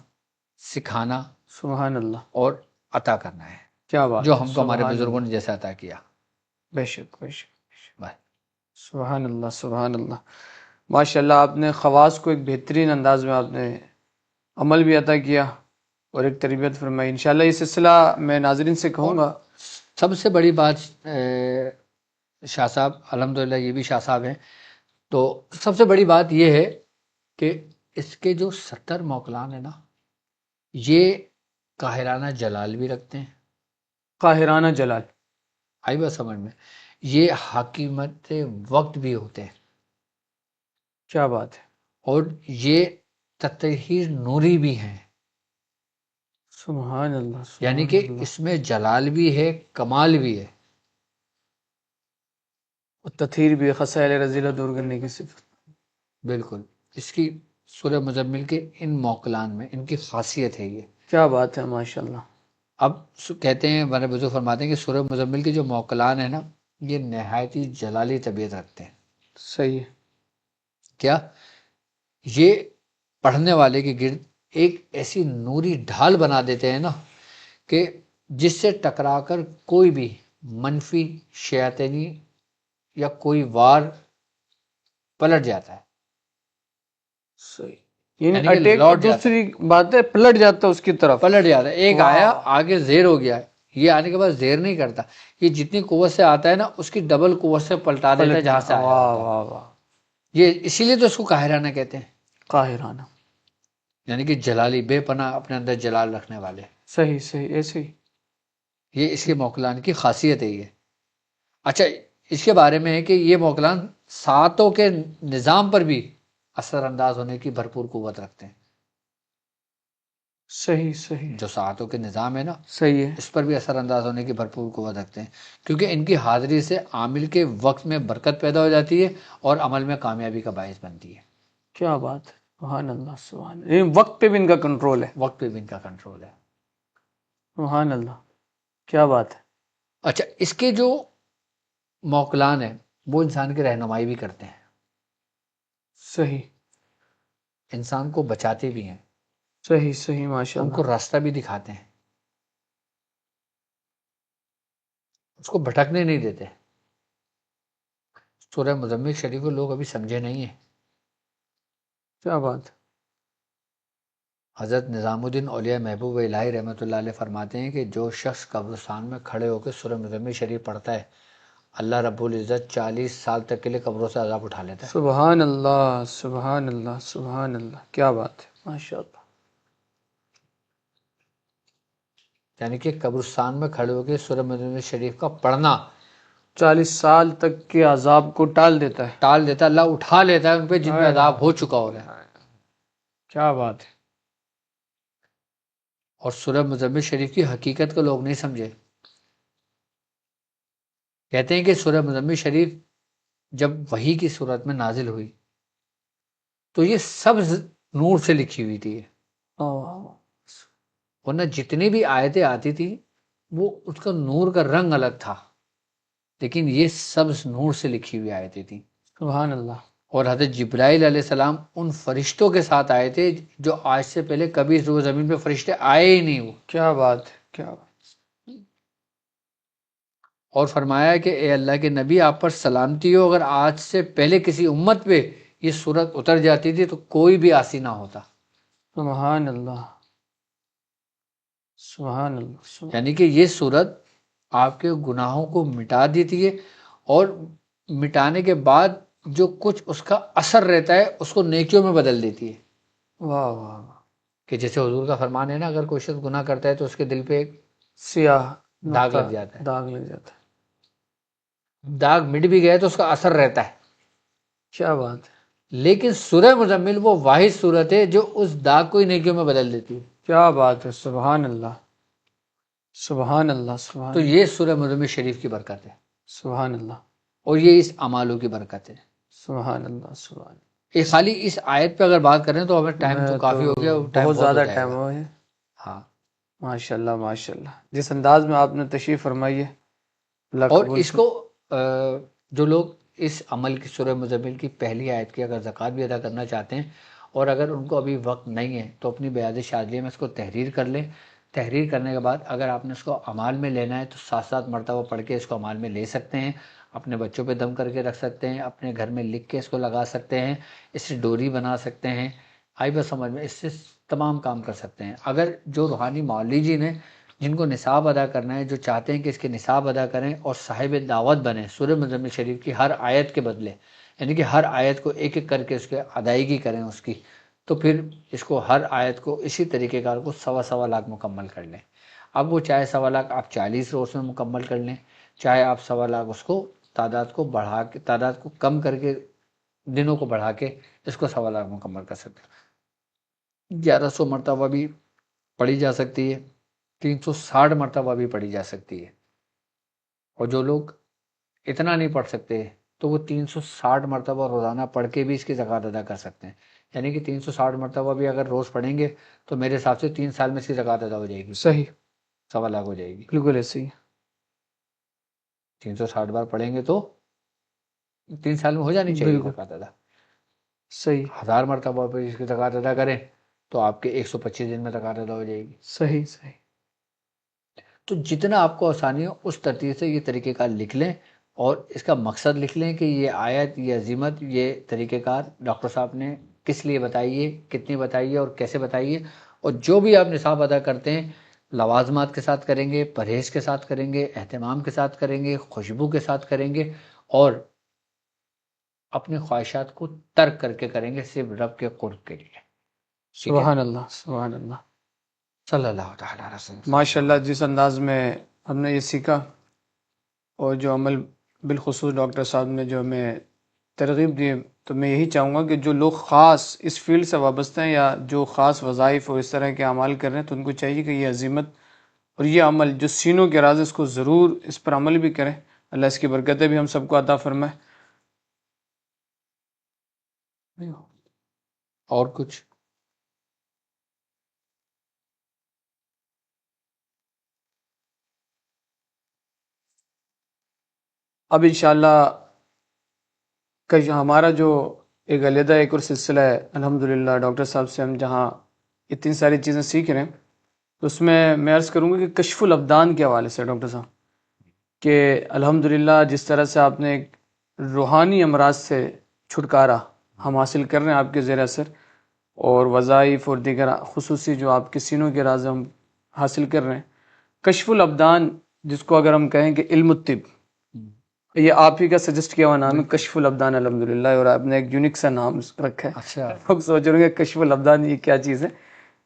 سکھانا سبحان اللہ. اور عطا کرنا ہے، کیا بات جو ہے. ہم کو ہمارے سبحان بزرگوں اللہ. نے جیسا عطا کیا. بے شک بے شک. بس. سبحان اللہ سبحان اللہ. ماشاء اللہ آپ نے خواص کو ایک بہترین انداز میں آپ نے عمل بھی عطا کیا اور ایک تربیت فرمائی. انشاءاللہ یہ سلسلہ میں ناظرین سے کہوں گا. سب سے بڑی بات شاہ صاحب، الحمدللہ یہ بھی شاہ صاحب ہیں، تو سب سے بڑی بات یہ ہے کہ اس کے جو 70 موکلان ہیں نا، یہ قاہرانہ جلال بھی رکھتے ہیں. قاہرانہ جلال. آئی بات سمجھ میں؟ یہ حکیمت وقت بھی ہوتے ہیں. کیا بات ہے. اور یہ تطہیر نوری بھی ہیں. سبحان اللہ سبحان یعنی کہ اللہ. اس میں جلال بھی ہے، کمال بھی ہے. اور تطہیر بھی ہے، خسائل رذیلہ دور کرنے کی صفت. بالکل. اس کی سورہ مزمل کے ان موکلان میں ان کی خاصیت ہے یہ. کیا بات ہے ماشاء اللہ. اب کہتے ہیں، ہمارے بزرگ فرماتے ہیں کہ سورہ مزمل کے جو موکلان ہیں نا، یہ نہایت ہی جلالی طبیعت رکھتے ہیں. صحیح ہے. کیا یہ پڑھنے والے کے گرد ایک ایسی نوری ڈھال بنا دیتے ہیں نا کہ جس سے ٹکرا کر کوئی بھی منفی شیاطینی یا کوئی وار پلٹ جاتا ہے. صحیح. یعنی یعنی کہ اٹیک لوٹ جاتا دوسری بات ہے، پلٹ جاتا ہے اس کی طرف. پلٹ جاتا ہے. ایک آیا آگے زیر ہو گیا، یہ آنے کے بعد زیر نہیں کرتا، یہ جتنی قوت سے آتا ہے نا اس کی ڈبل قوت سے پلٹا دیتا ہے جہاں سے آیا واہ ہوتا ہے. واہ واہ، یہ اسی لیے تو اس کو قاہرانہ کہتے ہیں، قاہرانہ. یعنی کہ جلالی، بے پناہ اپنے اندر جلال رکھنے والے. صحیح صحیح، ایسے ہی. یہ اس کے موکلان کی خاصیت ہے یہ. اچھا، اس کے بارے میں ہے کہ یہ موکلان ساتوں کے نظام پر بھی اثر انداز ہونے کی بھرپور قوت رکھتے ہیں. صحیح صحیح جو ساتوں کے نظام ہے نا، صحیح ہے. اس پر بھی اثر انداز ہونے کی بھرپور قوت رکھتے ہیں، کیونکہ ان کی حاضری سے عامل کے وقت میں برکت پیدا ہو جاتی ہے اور عمل میں کامیابی کا باعث بنتی ہے. کیا بات ہے، سبحان اللہ سبحان اللہ. یہ وقت پہ بھی ان کا کنٹرول ہے. وقت پہ بھی ان کا کنٹرول ہے. سبحان اللہ، کیا بات ہے. اچھا، اس کے جو موکلان ہیں وہ انسان کی رہنمائی بھی کرتے ہیں، صحیح انسان کو بچاتے بھی ہیں، صحیح صحیح، ماشاء ان اللہ. کو راستہ بھی دکھاتے ہیں، اس کو بھٹکنے نہیں دیتے. سورہ مزمل شریف کو لوگ ابھی سمجھے نہیں ہیں. کیا بات ہے. حضرت نظام الدین اولیاء محبوب الہی رحمۃ اللہ علیہ فرماتے ہیں کہ جو شخص قبرستان میں کھڑے ہو کے سورہ مزمل شریف پڑھتا ہے، اللہ رب العزت 40 سال تک کے لیے قبروں سے عذاب اٹھا لیتا ہے. سبحان اللہ سبحان اللہ سبحان اللہ، کیا بات ہے، ماشاء اللہ. یعنی کہ قبرستان میں کھڑے ہو کے سورہ مزمل شریف کا پڑھنا 40 سال تک کے عذاب کو ٹال دیتا ہے. ٹال دیتا ہے، اللہ اٹھا لیتا ہے ان پہ جن پہ عذاب ہو چکا ہوگا. کیا بات ہے. اور سورہ مزمل شریف کی حقیقت کو لوگ نہیں سمجھے. کہتے ہیں کہ سورہ مزمل شریف جب وحی کی صورت میں نازل ہوئی تو یہ سبز نور سے لکھی ہوئی تھی، ورنہ جتنی بھی آیتیں آتی تھی وہ اس کا نور کا رنگ الگ تھا، لیکن یہ سبز نور سے لکھی ہوئی آیتیں تھیں. سبحان اللہ. اور حضرت جبرائیل علیہ السلام ان فرشتوں کے ساتھ آئے تھے جو آج سے پہلے کبھی اس زمین پہ فرشتے آئے ہی نہیں. وہ کیا بات ہے، کیا بات. اور فرمایا کہ اے اللہ کے نبی، آپ پر سلامتی ہو، اگر آج سے پہلے کسی امت پہ یہ صورت اتر جاتی تھی تو کوئی بھی آسی نہ ہوتا. سبحان اللہ سبحان اللہ سبحان. یعنی کہ یہ صورت آپ کے گناہوں کو مٹا دیتی ہے، اور مٹانے کے بعد جو کچھ اس کا اثر رہتا ہے اس کو نیکیوں میں بدل دیتی ہے. واہ واہ، کہ جیسے حضور کا فرمان ہے نا، اگر کوئی شخص گناہ کرتا ہے تو اس کے دل پہ ایک سیاہ داغ لگ جاتا ہے. داغ لگ جاتا ہے. داغ مٹ بھی گیا تو اس کا اثر رہتا ہے. کیا بات ہے. لیکن سورہ مزمل وہ واحد صورت ہے جو اس داغ کو ہی نیکیوں میں بدل دیتی ہے. کیا بات ہے، سبحان اللہ سبحان اللہ سبحان. تو یہ سورہ مزمل شریف کی برکت ہے، سبحان اللہ اور یہ اس اعمالوں کی برکت ہے. سبحان اللہ سبحان. یہ خالی اس آیت پہ اگر بات کریں تو ہمیں ٹائم تو کافی ہو گیا، بہت زیادہ ٹائم ہو ہوا ہے. ہاں. ماشاء اللہ ماشاء اللہ، جس انداز میں آپ نے تشریف فرمائی ہے، اللہ اور قبول اس کو جو لوگ اس عمل کی سورہ مزمل کی پہلی آیت کی اگر زکوٰۃ بھی ادا کرنا چاہتے ہیں، اور اگر ان کو ابھی وقت نہیں ہے تو اپنی بیاض شاذلیہ میں اس کو تحریر کر لیں. تحریر کرنے کے بعد اگر آپ نے اس کو عمال میں لینا ہے تو 7 مرتبہ پڑھ کے اس کو عمال میں لے سکتے ہیں. اپنے بچوں پہ دم کر کے رکھ سکتے ہیں، اپنے گھر میں لکھ کے اس کو لگا سکتے ہیں، اس سے ڈوری بنا سکتے ہیں. آئی بس سمجھ میں، اس سے تمام کام کر سکتے ہیں. اگر جو روحانی معلجین ہیں جن کو نصاب ادا کرنا ہے، جو چاہتے ہیں کہ اس کے نصاب ادا کریں اور صاحب دعوت بنیں سورہ مزمل شریف کی ہر آیت کے بدلے، یعنی کہ ہر آیت کو ایک ایک کر کے اس کے ادائیگی کریں اس کی، تو پھر اس کو ہر آیت کو اسی طریقے کار کو 1.25 لاکھ مکمل کر لیں. اب وہ چاہے 1.25 لاکھ آپ 40 روز میں مکمل کر لیں، چاہے آپ 1.25 لاکھ اس کو تعداد کو کم کر کے، دنوں کو بڑھا کے اس کو 1.25 لاکھ مکمل کر سکتے ہیں. 1100 مرتبہ بھی پڑھی جا سکتی ہے، 360 مرتبہ بھی پڑھی جا سکتی ہے. اور جو لوگ اتنا نہیں پڑھ سکتے تو وہ 360 مرتبہ روزانہ پڑھ کے بھی اس کی زکوٰۃ ادا کر سکتے ہیں. یعنی کہ 360 مرتبہ بھی اگر روز پڑھیں گے تو میرے حساب سے 3 سال میں اس کی زکوٰۃ ادا ہو جائے گی. صحیح، 1.25 لاکھ ہو جائے گی. بالکل ایسے ہی. 360 بار پڑھیں گے تو 3 سال میں ہو جانی چاہیے بالکل زکوٰۃ ادا. صحیح 1000 مرتبہ پہ اس کی زکوٰۃ ادا کریں تو آپ کے 125 دن میں زکوٰۃ ادا ہو جائے گی. صحیح صحیح. تو جتنا آپ کو آسانی ہو اس ترتیب سے یہ طریقہ کار لکھ لیں، اور اس کا مقصد لکھ لیں کہ یہ آیت، یہ عظیمت، یہ طریقہ کار ڈاکٹر صاحب نے کس لیے بتائیے، کتنی بتائیے اور کیسے بتائیے، اور جو بھی آپ نصاب ادا کرتے ہیں لوازمات کے ساتھ کریں گے، پرہیز کے ساتھ کریں گے، اہتمام کے ساتھ کریں گے، خوشبو کے ساتھ کریں گے، اور اپنی خواہشات کو ترک کر کے کریں گے صرف رب کے قرب کے لیے. ٹھیک ہے، سبحان اللہ، سبحان اللہ. صلی اللہ تعالیٰ علیہ وسلم. ماشاء اللہ، جس انداز میں ہم نے یہ سیکھا اور جو عمل بالخصوص ڈاکٹر صاحب نے جو ہمیں ترغیب دی، تو میں یہی چاہوں گا کہ جو لوگ خاص اس فیلڈ سے وابستہ ہیں یا جو خاص وظائف اور اس طرح کے اعمال کر رہے ہیں، تو ان کو چاہیے کہ یہ عزیمت اور یہ عمل جو سینوں کے راز، اس کو ضرور اس پر عمل بھی کریں. اللہ اس کی برکتیں بھی ہم سب کو عطا فرمائے. اور کچھ؟ اب انشاءاللہ ہمارا جو ایک علیحدہ ایک اور سلسلہ ہے، الحمدللہ ڈاکٹر صاحب سے ہم جہاں اتنی ساری چیزیں سیکھ رہے ہیں، تو اس میں عرض کروں گا کہ کشف الابدان کے حوالے سے ڈاکٹر صاحب، کہ الحمدللہ جس طرح سے آپ نے ایک روحانی امراض سے چھٹکارا ہم حاصل کر رہے ہیں آپ کے زیر اثر، اور وظائف اور دیگر خصوصی جو آپ کے سینوں کے راز ہم حاصل کر رہے ہیں. کشف الابدان جس کو اگر ہم کہیں کہ علم الطب، یہ آپ ہی کا سجسٹ کیا ہوا نام ہے کشف الابدان الحمدللہ، اور آپ نے ایک یونیک سا نام رکھا ہے. اچھا، لوگ سوچ رہے ہیں کہ کشف الابدان یہ کیا چیز ہے،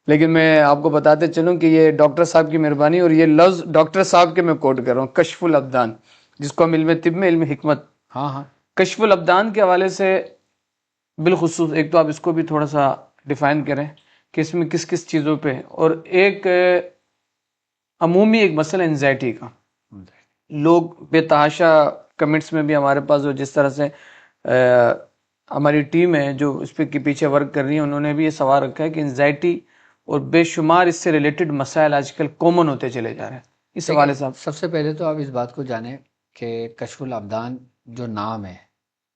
لیکن میں آپ کو بتاتے چلوں کہ یہ ڈاکٹر صاحب کی مہربانی، اور یہ لفظ ڈاکٹر صاحب کے میں کوٹ کر رہا ہوں، کشف الابدان، جس کو ہم علم طب میں علم حکمت. ہاں ہاں، کشف الابدان کے حوالے سے بالخصوص ایک تو آپ اس کو بھی تھوڑا سا ڈیفائن کریں کہ اس میں کس کس چیزوں پہ، اور ایک عمومی ایک مسئلہ انزائٹی کا. لوگ بے تحاشا کمنٹس میں بھی ہمارے پاس، جس طرح سے ہماری ٹیم ہے جو اس پہ کے پیچھے ورک کر رہی ہے، انہوں نے بھی یہ سوال رکھا ہے کہ انزائٹی اور بے شمار اس سے ریلیٹڈ مسائل آج کل کامن ہوتے چلے جا رہے ہیں. اس حوالے سے سب سے پہلے تو آپ اس بات کو جانیں کہ کشف الابدان جو نام ہے،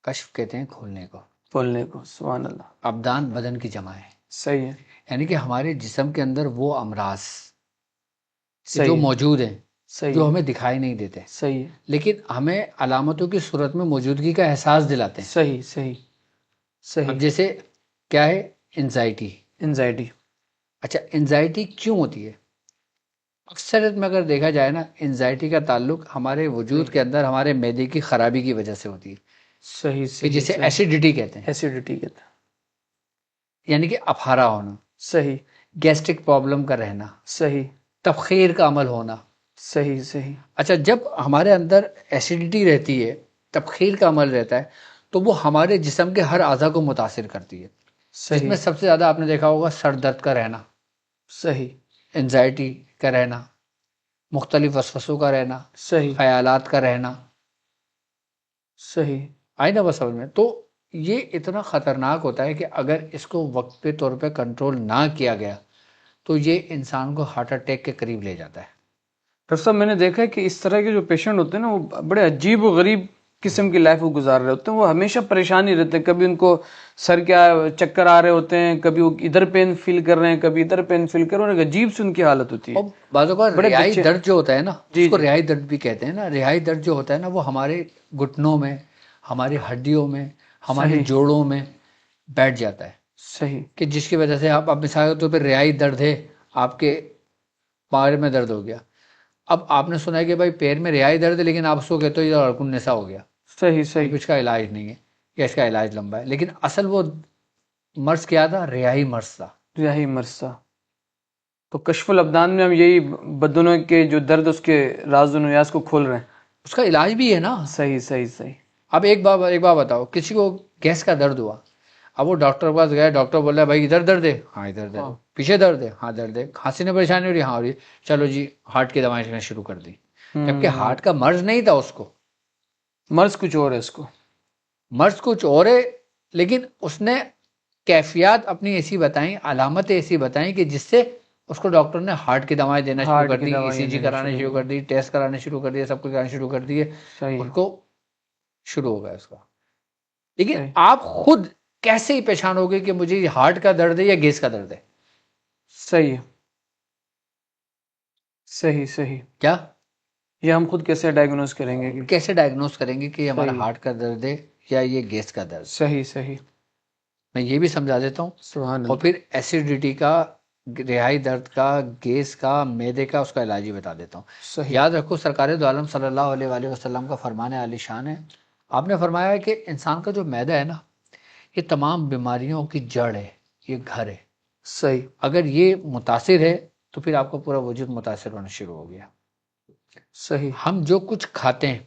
کشف کہتے ہیں کھولنے کو، بولنے کو. سبحان اللہ. ابدان بدن کی جمع ہے، صحیح ہے، یعنی کہ ہمارے جسم کے اندر وہ امراض کہ صحیح جو ہے، موجود ہیں، صحیح جو ہے، ہمیں دکھائی نہیں دیتے، صحیح ہے، لیکن ہمیں علامتوں کی صورت میں موجودگی کا احساس دلاتے ہیں. صحیح، صحیح، صحیح. اب جیسے کیا ہے انزائٹی. انزائٹی. اچھا، انزائٹی کیوں ہوتی ہے؟ اکثریت میں اگر دیکھا جائے نا، انزائٹی کا تعلق ہمارے وجود کے اندر ہمارے معدے کی خرابی کی وجہ سے ہوتی ہے، صحیح، کہ صحیح، جسے ایسیڈیٹی کہتے ہیں، ایسیڈیٹی کہتا ہے. یعنی کہ اپہارا ہونا، صحیح، گیسٹرک پرابلم کا رہنا، صحیح، تبخیر کا عمل ہونا. صحیح، صحیح، اچھا، جب ہمارے اندر ایسیڈیٹی رہتی ہے، تبخیر کا عمل رہتا ہے، تو وہ ہمارے جسم کے ہر اعضا کو متاثر کرتی ہے، جس صحیح، میں سب سے زیادہ آپ نے دیکھا ہوگا سر درد کا رہنا، صحیح، انزائٹی کا رہنا، مختلف وسوسوں کا رہنا، صحیح، خیالات کا رہنا. صحیح. آئی نا بس سمجھ میں؟ تو یہ اتنا خطرناک ہوتا ہے کہ اگر اس کو وقت پہ طور پہ کنٹرول نہ کیا گیا تو یہ انسان کو ہارٹ اٹیک کے قریب لے جاتا ہے. ڈاکٹر صاحب، میں نے دیکھا ہے کہ اس طرح کے جو پیشنٹ ہوتے ہیں نا، وہ بڑے عجیب و غریب قسم کی لائف وہ گزار رہے ہوتے ہیں. وہ ہمیشہ پریشانی رہتے ہیں، کبھی ان کو سر کیا چکر آ رہے ہوتے ہیں، کبھی وہ ادھر پین فیل کر رہے ہیں، کبھی ادھر پین فیل کر رہے ہیں. عجیب سی ان کی حالت ہوتی ہے. اور بعض اوقات بڑے رہائی بچے. درد جو ہوتا ہے نا، جی اس کو جی. رہائی درد بھی کہتے ہیں نا. رہائی درد جو ہوتا ہے نا، وہ ہمارے گھٹنوں میں، ہماری ہڈیوں میں، ہمارے صحیح، جوڑوں میں بیٹھ جاتا ہے، صحیح، کہ جس کی وجہ سے آپ مثال کے طور پہ رہائی درد ہے، آپ کے پیر میں درد ہو گیا. اب آپ نے سنا ہے کہ بھائی پیر میں رہائی درد ہے، لیکن آپ اس کو کہتے ہو یہ اڑکن نسا ہو گیا، صحیح، صحیح، اب اس کا علاج نہیں ہے یا اس کا علاج لمبا ہے. لیکن اصل وہ مرض کیا تھا؟ رہائی مرض تھا. یہی مرثا. تو کشف الابدان میں ہم یہی بدنوں کے جو درد، اس کے راز و نیاز کو کھول رہے ہیں. اس کا علاج بھی ہے نا. صحیح، صحیح، صحیح. اب ایک بات بتاؤ، کسی کو گیس کا درد ہوا، اب وہ ڈاکٹر کے پاس گیا، ڈاکٹر بول رہا ہے بھائی ادھر درد ہے، ہاں ادھر درد ہے، پیچھے درد ہے، ہاں درد ہے، کھانسی میں پریشانی ہو رہی ہے، ہاں ہو رہی ہے، چلو جی ہارٹ کی دوائیں شروع کر دی. جبکہ ہارٹ کا مرض نہیں تھا اس کو، مرض کچھ اور ہے اس کو. مرض کچھ اور ہے، لیکن اس نے کیفیات اپنی ایسی بتائیں، علامتیں ایسی بتائیں کہ جس سے اس کو ڈاکٹر نے ہارٹ کی دوائیں دینا شروع کر دی، ای سی جی کرانے شروع کر دی، ٹیسٹ کرانے شروع کر دیے، سب کچھ کرانے شروع کر دیے. اس کو شروع ہو گیا اس کا. لیکن آپ خود کیسے ہی پہچانو گے کہ مجھے ہارٹ کا درد ہے یا گیس کا درد ہے؟ صحیح ہے، صحیح، صحیح. کیا یہ ہم خود کیسے ڈائگنوز کریں گے؟ کیسے ڈائگنوز کریں گے کہ یہ ہمارا ہارٹ کا درد ہے یا یہ گیس کا درد؟ صحیح، صحیح. میں یہ بھی سمجھا دیتا ہوں، سبحان اور اللہ. پھر ایسیڈیٹی کا، رہائی درد کا، گیس کا، معدے کا، اس کا علاج ہی بتا دیتا ہوں. صحیح. یاد رکھو سرکار دو عالم صلی اللہ علیہ وآلہ وسلم کا فرمان عالی شان ہے. آپ نے فرمایا ہے کہ انسان کا جو معدہ ہے نا، یہ تمام بیماریوں کی جڑ ہے، یہ گھر ہے. صحیح. اگر یہ متاثر ہے تو پھر آپ کا پورا وجود متاثر ہونا شروع ہو گیا. صحیح. ہم جو کچھ کھاتے ہیں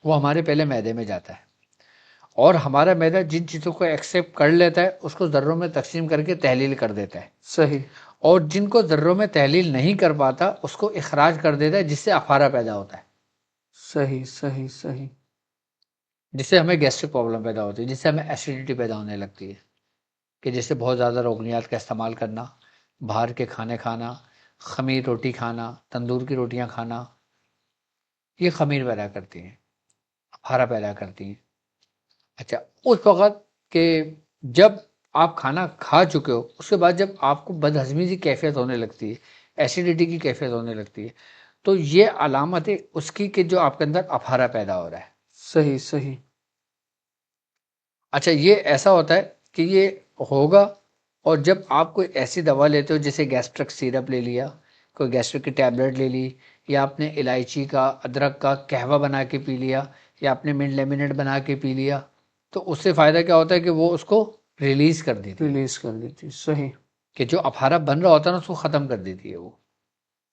وہ ہمارے پہلے معدے میں جاتا ہے، اور ہمارا معدہ جن چیزوں کو ایکسیپٹ کر لیتا ہے اس کو ذروں میں تقسیم کر کے تحلیل کر دیتا ہے، صحیح. اور جن کو ذروں میں تحلیل نہیں کر پاتا اس کو اخراج کر دیتا ہے، جس سے افارہ پیدا ہوتا ہے، صحیح. صحیح. صحیح. جس سے ہمیں گیسٹرک پرابلم پیدا ہوتی ہے، جس سے ہمیں ایسیڈیٹی پیدا ہونے لگتی ہے، کہ جیسے بہت زیادہ روغنیات کا استعمال کرنا، باہر کے کھانے کھانا، خمیر روٹی کھانا، تندور کی روٹیاں کھانا، یہ خمیر پیدا کرتی ہیں، افارہ پیدا کرتی ہیں. اچھا، اس وقت کہ جب آپ کھانا کھا چکے ہو، اس کے بعد جب آپ کو بد ہضمی کی کیفیت ہونے لگتی ہے، ایسیڈیٹی کی کیفیت ہونے لگتی ہے، تو یہ علامت ہے اس کی کہ جو آپ کے اندر افارہ پیدا ہو رہا ہے. صحیح. صحیح. اچھا، یہ ایسا ہوتا ہے کہ یہ ہوگا، اور جب آپ کوئی ایسی دوا لیتے ہو جیسے گیسٹرک سیرپ لے لیا، کوئی گیسٹرک کی ٹیبلٹ لے لی، یا آپ نے الائچی کا، ادرک کا قہوہ بنا کے پی لیا، یا آپ نے منٹ لیمنیٹ بنا کے پی لیا، تو اس سے فائدہ کیا ہوتا ہے کہ وہ اس کو ریلیز کر دیتی ہے، ریلیز کر دیتی. صحیح. کہ جو افارہ بن رہا ہوتا ہے نا اس کو ختم کر دیتی ہے وہ.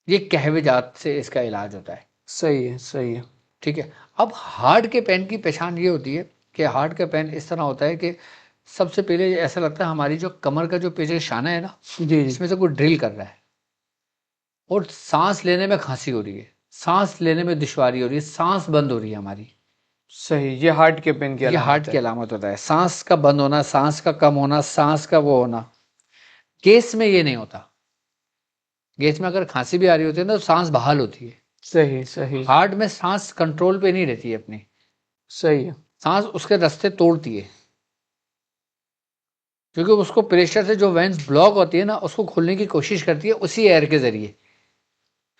یہ قہوے جات سے اس کا علاج ہوتا ہے. صحیح ہے. صحیح ہے. ٹھیک ہے. اب ہارٹ کے پین کی پہچان یہ ہوتی ہے کہ ہارٹ کا پین اس طرح ہوتا ہے کہ سب سے پہلے ایسا لگتا ہے ہماری جو کمر کا جو پیچھے شانہ ہے نا، جی جی. اس میں سے کوئی ڈرل کر رہا ہے، اور سانس لینے میں کھانسی ہو رہی ہے، سانس لینے میں دشواری ہو رہی ہے، سانس بند ہو رہی ہے ہماری. صحیح. یہ ہارٹ کے پین کی یہ ہارٹ علامت کی ہے. علامت ہوتا ہے، سانس کا بند ہونا، سانس کا کم ہونا، سانس کا وہ ہونا. گیس میں یہ نہیں ہوتا. گیس میں اگر کھانسی بھی آ رہی ہوتی ہے نا تو سانس بحال ہوتی ہے. صحیح. صحیح. ہارٹ میں سانس کنٹرول پہ نہیں رہتی ہے اپنی، صحیح ہے. سانس اس کے رستے توڑتی ہے، کیونکہ اس کو پریشر سے جو وینز بلاک ہوتی ہے نا اس کو کھولنے کی کوشش کرتی ہے اسی ایئر کے ذریعے.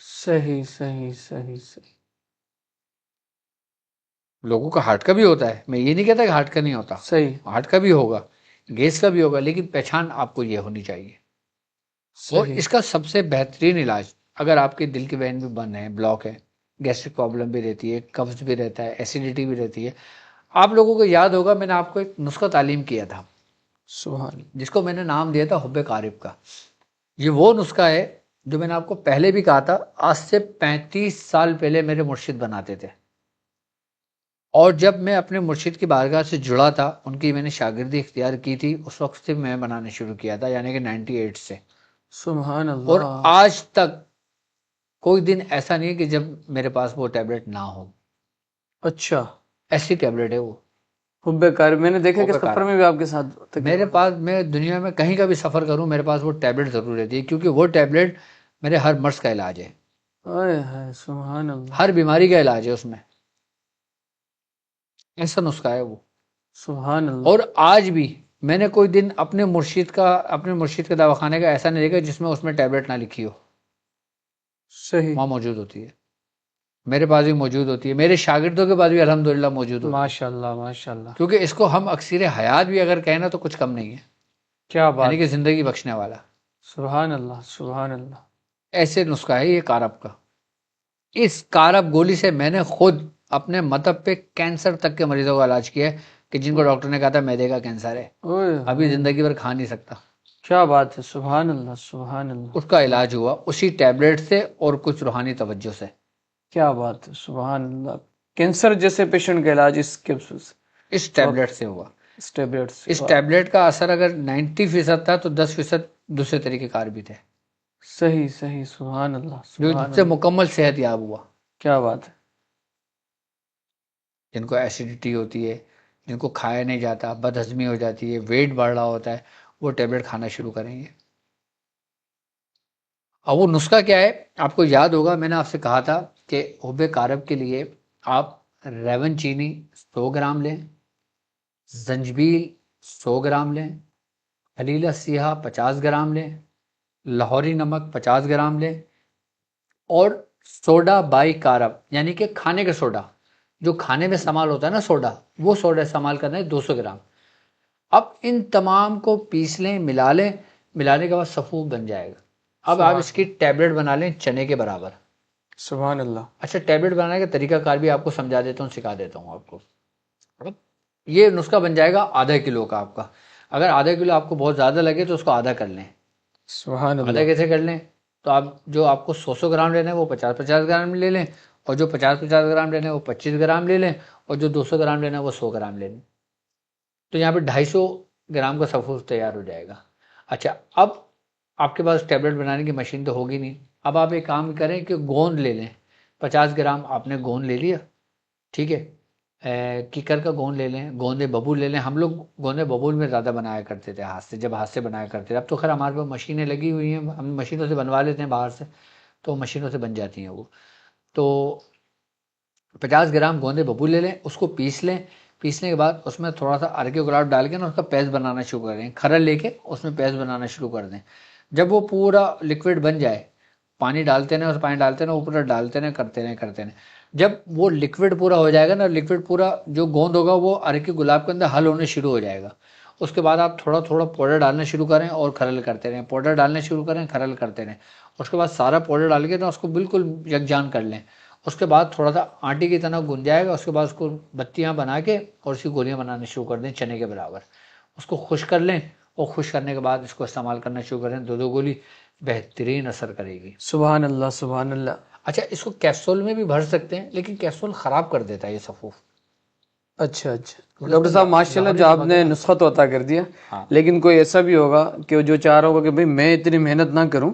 صحیح. صحیح. صحیح. صحیح. لوگوں کا ہارٹ کا بھی ہوتا ہے، میں یہ نہیں کہتا کہ ہارٹ کا نہیں ہوتا، صحیح. ہارٹ کا بھی ہوگا، گیس کا بھی ہوگا، لیکن پہچان آپ کو یہ ہونی چاہیے. اور صحیح. اس کا سب سے بہترین علاج، اگر آپ کے دل کی وین بھی بند ہے، بلاک ہے، گیسٹرک پرابلم بھی رہتی ہے، قبض بھی رہتا ہے، ایسیڈیٹی بھی رہتی ہے. آپ لوگوں کو یاد ہوگا میں نے آپ کو ایک نسخہ تعلیم کیا تھا سبحان. جس کو میں نے نام دیا تھا حب قارب کا. یہ وہ نسخہ ہے جو میں نے آپ کو پہلے بھی کہا تھا، آج سے 35 سال پہلے میرے مرشد بناتے تھے، اور جب میں اپنے مرشد کی بارگاہ سے جڑا تھا، ان کی میں نے شاگردی اختیار کی تھی، اس وقت سے میں بنانے شروع کیا تھا، یعنی کہ 98 سے. سبحان اور اللہ. آج تک کوئی دن ایسا نہیں ہے کہ جب میرے پاس وہ ٹیبلٹ نہ ہو. اچھا. ایسی ٹیبلٹ ہے وہ حب کار میں نے دیکھا کہ حب سفر قارب. میں بھی آپ کے ساتھ میرے تقریباً. پاس، میں دنیا میں کہیں کا بھی سفر کروں میرے پاس وہ ٹیبلٹ ضرور رہتی ہے، کیونکہ وہ ٹیبلٹ میرے ہر مرض کا علاج ہے، اے ہے سبحان اللہ. ہر بیماری کا علاج ہے اس میں. ایسا نسخہ ہے وہ. سبحان اللہ. اور آج بھی میں نے کوئی دن اپنے مرشد کے دواخانے کا ایسا نہیں دیکھا جس میں اس میں ٹیبلٹ نہ لکھی ہو. صحیح. وہاں موجود ہوتی ہے، میرے پاس بھی موجود ہوتی ہے، میرے شاگردوں کے پاس بھی الحمدللہ موجود ہوتی ہے. ماشاء اللہ. ماشاء اللہ. کیونکہ اس کو ہم اکثر حیات بھی اگر کہیں نا تو کچھ کم نہیں ہے، کیا یعنی بات. کہ زندگی بخشنے والا. سبحان اللہ. سبحان اللہ. ایسے نسخہ ہے یہ کارب کا. اس کارب گولی سے میں نے خود اپنے مطب پہ کینسر تک کے مریضوں کا علاج کیا ہے، کہ جن کو ڈاکٹر نے کہا تھا معدے کا کینسر ہے، اوئے ابھی ہوئے. زندگی بھر کھا نہیں سکتا، کیا بات ہے. سبحان اللہ. سبحان اللہ. اس کا علاج ہوا اسی ٹیبلٹ سے اور کچھ روحانی توجہ سے. کیا بات ہے. سبحان اللہ. کینسر جیسے پیشنٹ کا علاج اس کیپسول سے، اس ٹیبلٹ سے ہوا. اس ٹیبلٹ سے. اس ٹیبلٹ کا اثر اگر 90% تھا تو 10% دوسرے طریقے کار بھی تھے، صحیح. صحیح. سبحان اللہ. جو سبحان سے اللہ. مکمل صحت یاب ہوا. کیا بات ہے. جن کو ایسیڈیٹی ہوتی ہے، جن کو کھایا نہیں جاتا، بد ہضمی ہو جاتی ہے، ویٹ بڑھ رہا ہوتا ہے، وہ ٹیبلٹ کھانا شروع کریں گے. اور وہ نسخہ کیا ہے آپ کو یاد ہوگا، میں نے آپ سے کہا تھا کہ حب کارب کے لیے آپ ریون چینی 100 گرام لیں، زنجبیل 100 گرام لیں، خلیلہ سیاہ 50 گرام لیں، لاہوری نمک 50 گرام لیں، اور سوڈا بائی کارب یعنی کہ کھانے کا سوڈا جو کھانے میں استعمال ہوتا ہے نا، سوڈا، وہ سوڈا استعمال کرنا ہے 200 گرام. اب ان تمام کو پیس لیں، ملا لیں، ملانے کے بعد صفوف بن جائے گا. اب آپ اس کی ٹیبلٹ بنا لیں چنے کے برابر. سبحان اللہ. اچھا ٹیبلٹ بنانے کا طریقہ کار بھی آپ کو سمجھا دیتا ہوں، سکھا دیتا ہوں آپ کو. یہ نسخہ بن جائے گا آدھا کلو کا آپ کا. اگر آدھا کلو آپ کو بہت زیادہ لگے تو اس کو آدھا کر لیں. سبحان آدھا اللہ. کیسے کر لیں؟ تو آپ جو آپ کو 100 گرام لینا ہے وہ 50 گرام لے لیں، اور جو 50 گرام لینا ہے وہ 25 گرام لے لیں، اور جو 200 گرام لینا ہے وہ 100 گرام لے لیں. تو یہاں پہ 250 گرام کا صفوف تیار ہو جائے گا. اچھا اب آپ کے پاس ٹیبلٹ بنانے کی مشین تو ہوگی نہیں. اب آپ ایک کام کریں کہ گوند لے لیں. 50 گرام آپ نے گوند لے لیا، ٹھیک ہے. کیکر کا گوند لے لیں، گوندے ببول لے لیں. ہم لوگ گوندے ببول میں زیادہ بنایا کرتے تھے ہاتھ سے، جب ہاتھ سے بنایا کرتے تھے. اب تو خیر ہمارے پاس مشینیں لگی ہوئی ہیں، ہم مشینوں سے بنوا لیتے ہیں باہر سے، تو مشینوں سے بن جاتی ہیں وہ. تو 50 گرام گوندے ببول لے لیں، اس کو پیس لیں. پیسنے کے بعد اس میں تھوڑا سا ارکے گلاب ڈال کے نا اس کا پیسٹ بنانا شروع کر دیں. کھرل لے کے اس میں پیسٹ بنانا شروع کر دیں. جب وہ پورا لکوڈ بن جائے، پانی ڈالتے رہیں، اس پانی ڈالتے رہیں، اوپر ڈالتے رہیں، کرتے رہیں. جب وہ لکوڈ پورا ہو جائے گا نا، لکوڈ پورا جو گوند ہوگا وہ ارکے گلاب کے اندر حل ہونے شروع ہو جائے گا. اس کے بعد آپ تھوڑا تھوڑا پاؤڈر ڈالنا شروع کریں اور کھرل کرتے رہیں، پاؤڈر ڈالنا شروع کریں، کھرل کرتے رہیں. اس کے بعد سارا پاؤڈر ڈال کے نا اس کو بالکل یکجان کر لیں. اس کے بعد تھوڑا سا آٹے کی طرح گن جائے گا. اس کے بعد اس کو بتیاں بنا کے اور اس کی گولیاں بنانا شروع کر دیں چنے کے برابر. اس کو خشک کر لیں، اور خشک کرنے کے بعد اس کو استعمال کرنا شروع کریں. دو گولی بہترین اثر کرے گی. سبحان اللہ. سبحان اللہ. اچھا اس کو کیپسول میں بھی بھر سکتے ہیں، لیکن کیپسول خراب کر دیتا ہے یہ صفوف. اچھا اچھا ڈاکٹر صاحب ماشاء اللہ، جو آپ نے نسخہ تو عطا کر دیا، لیکن کوئی ایسا بھی ہوگا کہ جو چاہ رہا ہوگا کہ بھئی میں اتنی محنت نہ کروں،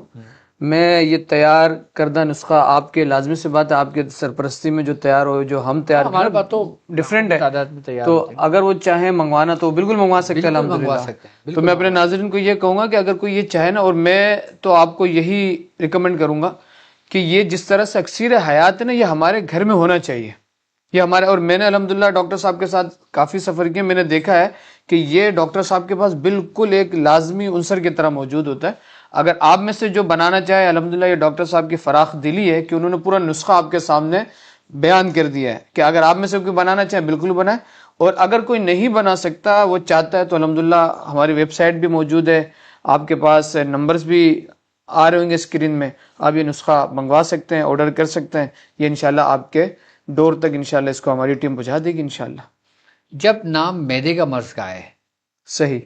میں یہ تیار کردہ نسخہ آپ کے لازمی سے بات ہے، آپ کے سرپرستی میں جو تیار ہو، جو ہم تیار ہمارے پاس تو ڈفرینٹ ہے، تعداد میں تیار تو ہوتے ہیں. اگر وہ چاہیں منگوانا تو بالکل منگوا سکتے ہیں بالکل منگوا الحمدللہ. سکتے ہیں. تو میں اپنے ناظرین کو یہ کہوں گا کہ اگر کوئی یہ چاہے نا، اور میں تو آپ کو یہی ریکمینڈ کروں گا کہ یہ جس طرح سے اکثیر حیات ہے نا، یہ ہمارے گھر میں ہونا چاہیے. یہ ہمارے، اور میں نے الحمدللہ ڈاکٹر صاحب کے ساتھ کافی سفر کیا، میں نے دیکھا ہے کہ یہ ڈاکٹر صاحب کے پاس بالکل ایک لازمی عنصر کی طرح موجود ہوتا ہے. اگر آپ میں سے جو بنانا چاہے، الحمدللہ یہ ڈاکٹر صاحب کی فراخ دلی ہے کہ انہوں نے پورا نسخہ آپ کے سامنے بیان کر دیا ہے کہ اگر آپ میں سے کوئی بنانا چاہے بالکل بنائے. اور اگر کوئی نہیں بنا سکتا، وہ چاہتا ہے، تو الحمدللہ ہماری ویب سائٹ بھی موجود ہے، آپ کے پاس نمبرز بھی آ رہے ہوں گے اسکرین میں، آپ یہ نسخہ منگوا سکتے ہیں، آرڈر کر سکتے ہیں. یہ انشاءاللہ آپ کے ڈور تک انشاءاللہ اس کو ہماری ٹیم پہنچا دے گی انشاءاللہ. جب نام معدے کا مرض کا ہے، صحیح،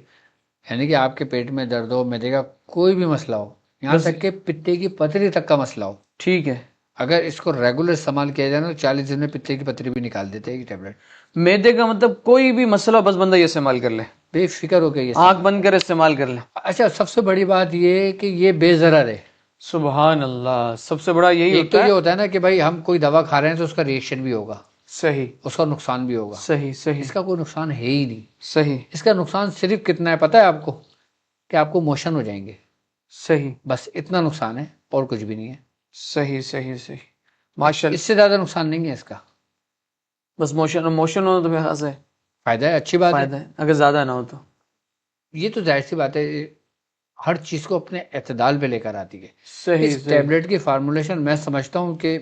یعنی کہ آپ کے پیٹ میں درد ہو، معدے کا کوئی بھی مسئلہ ہو، یہاں تک کہ پتے کی پتری تک کا مسئلہ ہو، ٹھیک ہے، اگر اس کو ریگولر استعمال کیا جائے نا، 40 دن میں پتے کی پتری بھی نکال دیتے ہیں یہ ٹیبلٹ. معدے کا مطلب کوئی بھی مسئلہ بس بندہ یہ استعمال کر لے، بے فکر ہو کے یہ آنکھ بند کر استعمال کر لے. اچھا سب سے بڑی بات یہ ہے کہ یہ بے ضرر ہے. سبحان اللہ، سب سے بڑا یہی ایک تو ہوتا یہ ہے. ہوتا ہے نا کہ بھائی ہم کوئی دوا کھا رہے ہیں تو اس کا ریئیکشن بھی ہوگا، صحیح اس کا نقصان بھی ہوگا. صحیح صحیح اس کا کوئی نقصان ہے ہی نہیں. صحیح اس کا نقصان صرف کتنا ہے پتہ ہے آپ کو؟ کہ آپ کو موشن ہو جائیں گے، صحیح بس اتنا نقصان ہے اور کچھ بھی نہیں ہے. صحیح صحیح صحیح ماشاء اس اللہ. سے زیادہ نقصان نہیں ہے اس کا. بس موشن ہونا تو میرے خیال سے فائدہ ہے، اچھی بات ہے. فائدہ ہے، اگر زیادہ نہ ہو تو. یہ تو ظاہر سی بات ہے، ہر چیز کو اپنے اعتدال پہ لے کر آتی ہے. صحیح اس ٹیبلٹ کی فارمولیشن میں سمجھتا ہوں کہ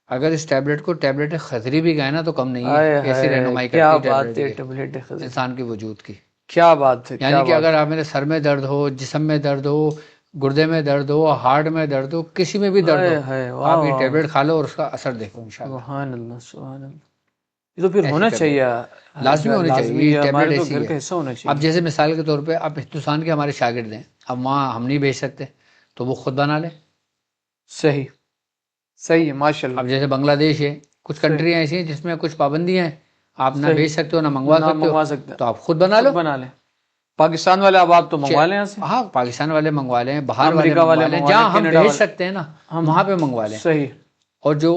اگر اس ٹیبلٹ کو ٹیبلٹ خضری بھی گئے نا تو کم نہیں ہے. ایسی رہنمائی کیا کرتی ہے بات ہے، ٹیبلٹ ٹیبلٹ انسان کے وجود کی. کیا بات ہے، یعنی کہ اگر آپ میرے سر میں درد ہو، جسم میں درد ہو، گردے میں درد ہو، ہارٹ میں درد ہو، کسی میں بھی درد ہو، آپ یہ ٹیبلٹ کھا لو اور اس کا اثر دیکھو انشاءاللہ. سبحان اللہ سبحان اللہ. یہ تو پھر ایسی ہونا ٹیبلٹ چاہیے، لازمی ہونی چاہیے. یہ ٹیبلٹ ہمارے تو ایسی گھر ہے. کا حصہ ہونا چاہیے. اب جیسے مثال کے طور پہ آپ ہندوستان کے ہمارے شاگرد ہیں، اب وہاں ہم نہیں بھیج سکتے تو وہ خود بنا لیں. صحیح صحیح ہے ماشاء اللہ. اب جیسے بنگلہ دیش ہے، کچھ کنٹریاں ایسی ہیں جس میں کچھ پابندیاں ہیں، آپ نہ بھیج سکتے ہو نہ منگوا سکتے ہو، تو آپ خود بنا لو. بنا لیں. پاکستان والے اب آپ تو منگوا لیں یہاں سے. ہاں پاکستان والے منگوا لیں، باہر والے امریکہ منگوا لیں، جہاں ہم کینیڈا بھیج والے سکتے ہیں نا وہاں پہ منگوا لیں. صحیح. اور جو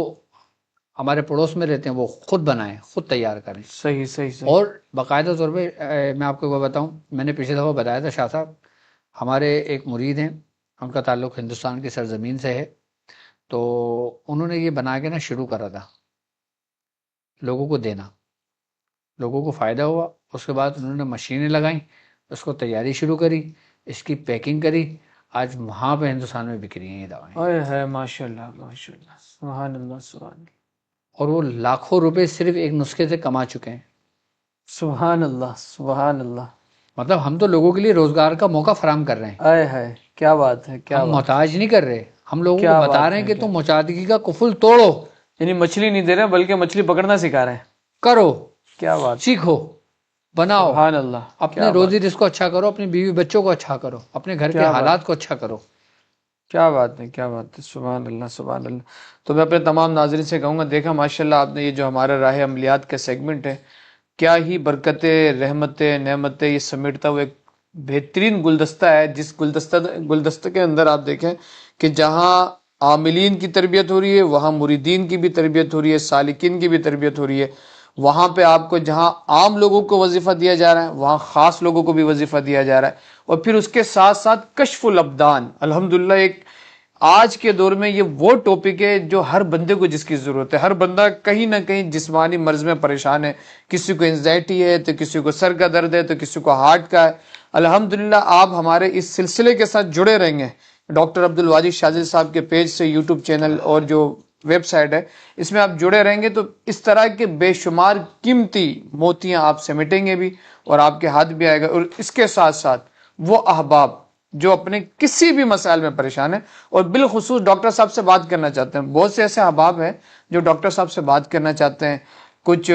ہمارے پڑوس میں رہتے ہیں وہ خود بنائیں، خود تیار کریں. صحیح صحیح صحیح. اور باقاعدہ طور پہ میں آپ کو بتاؤں، میں نے پچھلے دفعہ بتایا تھا، شاہ صاحب ہمارے ایک مرید ہیں، ان کا تعلق ہندوستان کی سرزمین سے ہے، تو انہوں نے یہ بنا کے نا شروع کرا تھا لوگوں کو دینا، لوگوں کو فائدہ ہوا. اس کے بعد انہوں نے مشینیں لگائیں، اس کو تیاری شروع کری، اس کی پیکنگ کری. آج وہاں پہ ہندوستان میں بک رہی ہیں یہ دوائیں. ہے ماشاء اللہ ماشاء اللہ سبحان اللہ سبحان اللہ. اور وہ لاکھوں روپے صرف ایک نسخے سے کما چکے ہیں. سبحان اللہ سبحان اللہ. مطلب ہم تو لوگوں کے لیے روزگار کا موقع فراہم کر رہے ہیں، آئے ہائے کیا بات ہے، کیا ہم بات، محتاج نہیں کر رہے، ہم لوگوں کیا کو بتا بات رہے ہیں ہے، کہ کیا، تم مچادگی کا کفل توڑو، یعنی مچھلی نہیں دے رہے بلکہ مچھلی پکڑنا سکھا رہے ہیں، کرو، کیا بات، سیکھو، بناؤ، سبحان اللہ، اپنے کیا بات، روزی رزق کو اچھا کرو، اپنی بیوی بچوں کو اچھا کرو، اپنے گھر کے کیا بات، حالات کو اچھا کرو۔ کیا بات ہے، کیا بات ہے، سبحان اللہ، سبحان اللہ۔ تو میں اپنے تمام ناظرین سے کہوں گا، دیکھا ماشاءاللہ آپ نے یہ جو ہمارا راہ عملیات کا سیگمنٹ ہے، کیا ہی برکتیں، رحمتیں، نعمتیں یہ سمیٹتا ہوا ایک بہترین گلدستہ ہے، جس گلدستہ کے اندر آپ دیکھیں کہ جہاں عاملین کی تربیت ہو رہی ہے، وہاں مریدین کی بھی تربیت ہو رہی ہے، سالکین کی بھی تربیت ہو رہی ہے، وہاں پہ آپ کو جہاں عام لوگوں کو وظیفہ دیا جا رہا ہے، وہاں خاص لوگوں کو بھی وظیفہ دیا جا رہا ہے، اور پھر اس کے ساتھ ساتھ کشف الابدان، الحمدللہ ایک آج کے دور میں یہ وہ ٹاپک ہے جو ہر بندے کو جس کی ضرورت ہے۔ ہر بندہ کہیں نہ کہیں جسمانی مرض میں پریشان ہے، کسی کو انزائٹی ہے تو کسی کو سر کا درد ہے تو کسی کو ہارٹ کا ہے۔ الحمدللہ آپ ہمارے اس سلسلے کے ساتھ جڑے رہیں گے، ڈاکٹر عبد الواجد شاذلی صاحب کے پیج سے، یوٹیوب چینل اور جو ویب سائٹ ہے، اس میں آپ جڑے رہیں گے تو اس طرح کے بے شمار قیمتی موتیاں آپ سمیٹیں گے بھی اور آپ کے ہاتھ بھی آئے گا۔ اور اس کے ساتھ ساتھ وہ احباب جو اپنے کسی بھی مسائل میں پریشان ہیں اور بالخصوص ڈاکٹر صاحب سے بات کرنا چاہتے ہیں، بہت سے ایسے احباب ہیں جو ڈاکٹر صاحب سے بات کرنا چاہتے ہیں، کچھ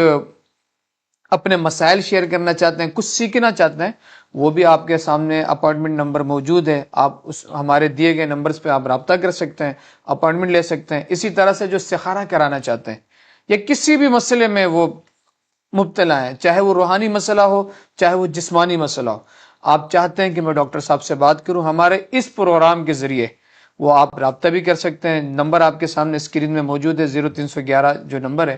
اپنے مسائل شیئر کرنا چاہتے ہیں، کچھ سیکھنا چاہتے ہیں، وہ بھی آپ کے سامنے اپائنٹمنٹ نمبر موجود ہے، آپ اس ہمارے دیے گئے نمبرز پہ آپ رابطہ کر سکتے ہیں، اپائنٹمنٹ لے سکتے ہیں۔ اسی طرح سے جو استخارہ کرانا چاہتے ہیں یا کسی بھی مسئلے میں وہ مبتلا ہیں، چاہے وہ روحانی مسئلہ ہو، چاہے وہ جسمانی مسئلہ ہو، آپ چاہتے ہیں کہ میں ڈاکٹر صاحب سے بات کروں، ہمارے اس پروگرام کے ذریعے وہ آپ رابطہ بھی کر سکتے ہیں۔ نمبر آپ کے سامنے اسکرین میں موجود ہے، 0311 جو نمبر ہے،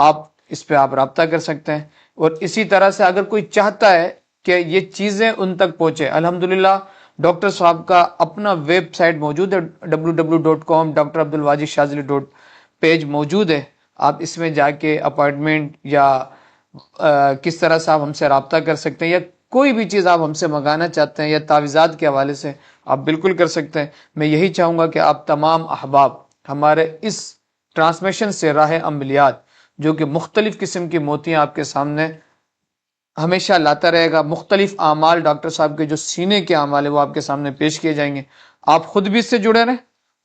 آپ اس پہ آپ رابطہ کر سکتے ہیں۔ اور اسی طرح سے اگر کوئی چاہتا ہے کہ یہ چیزیں ان تک پہنچے، الحمدللہ ڈاکٹر صاحب کا اپنا ویب سائٹ موجود ہے، www.com drabdulwajidshazili.page موجود ہے، آپ اس میں جا کے اپائنٹمنٹ یا کس طرح سے آپ ہم سے رابطہ کر سکتے ہیں، یا کوئی بھی چیز آپ ہم سے منگانا چاہتے ہیں یا تعویذات کے حوالے سے آپ بالکل کر سکتے ہیں۔ میں یہی چاہوں گا کہ آپ تمام احباب ہمارے اس ٹرانسمیشن سے راہ عملیات، جو کہ مختلف قسم کی موتیاں آپ کے سامنے ہمیشہ لاتا رہے گا، مختلف اعمال ڈاکٹر صاحب کے جو سینے کے اعمال ہیں وہ آپ کے سامنے پیش کیے جائیں گے، آپ خود بھی اس سے جڑے رہیں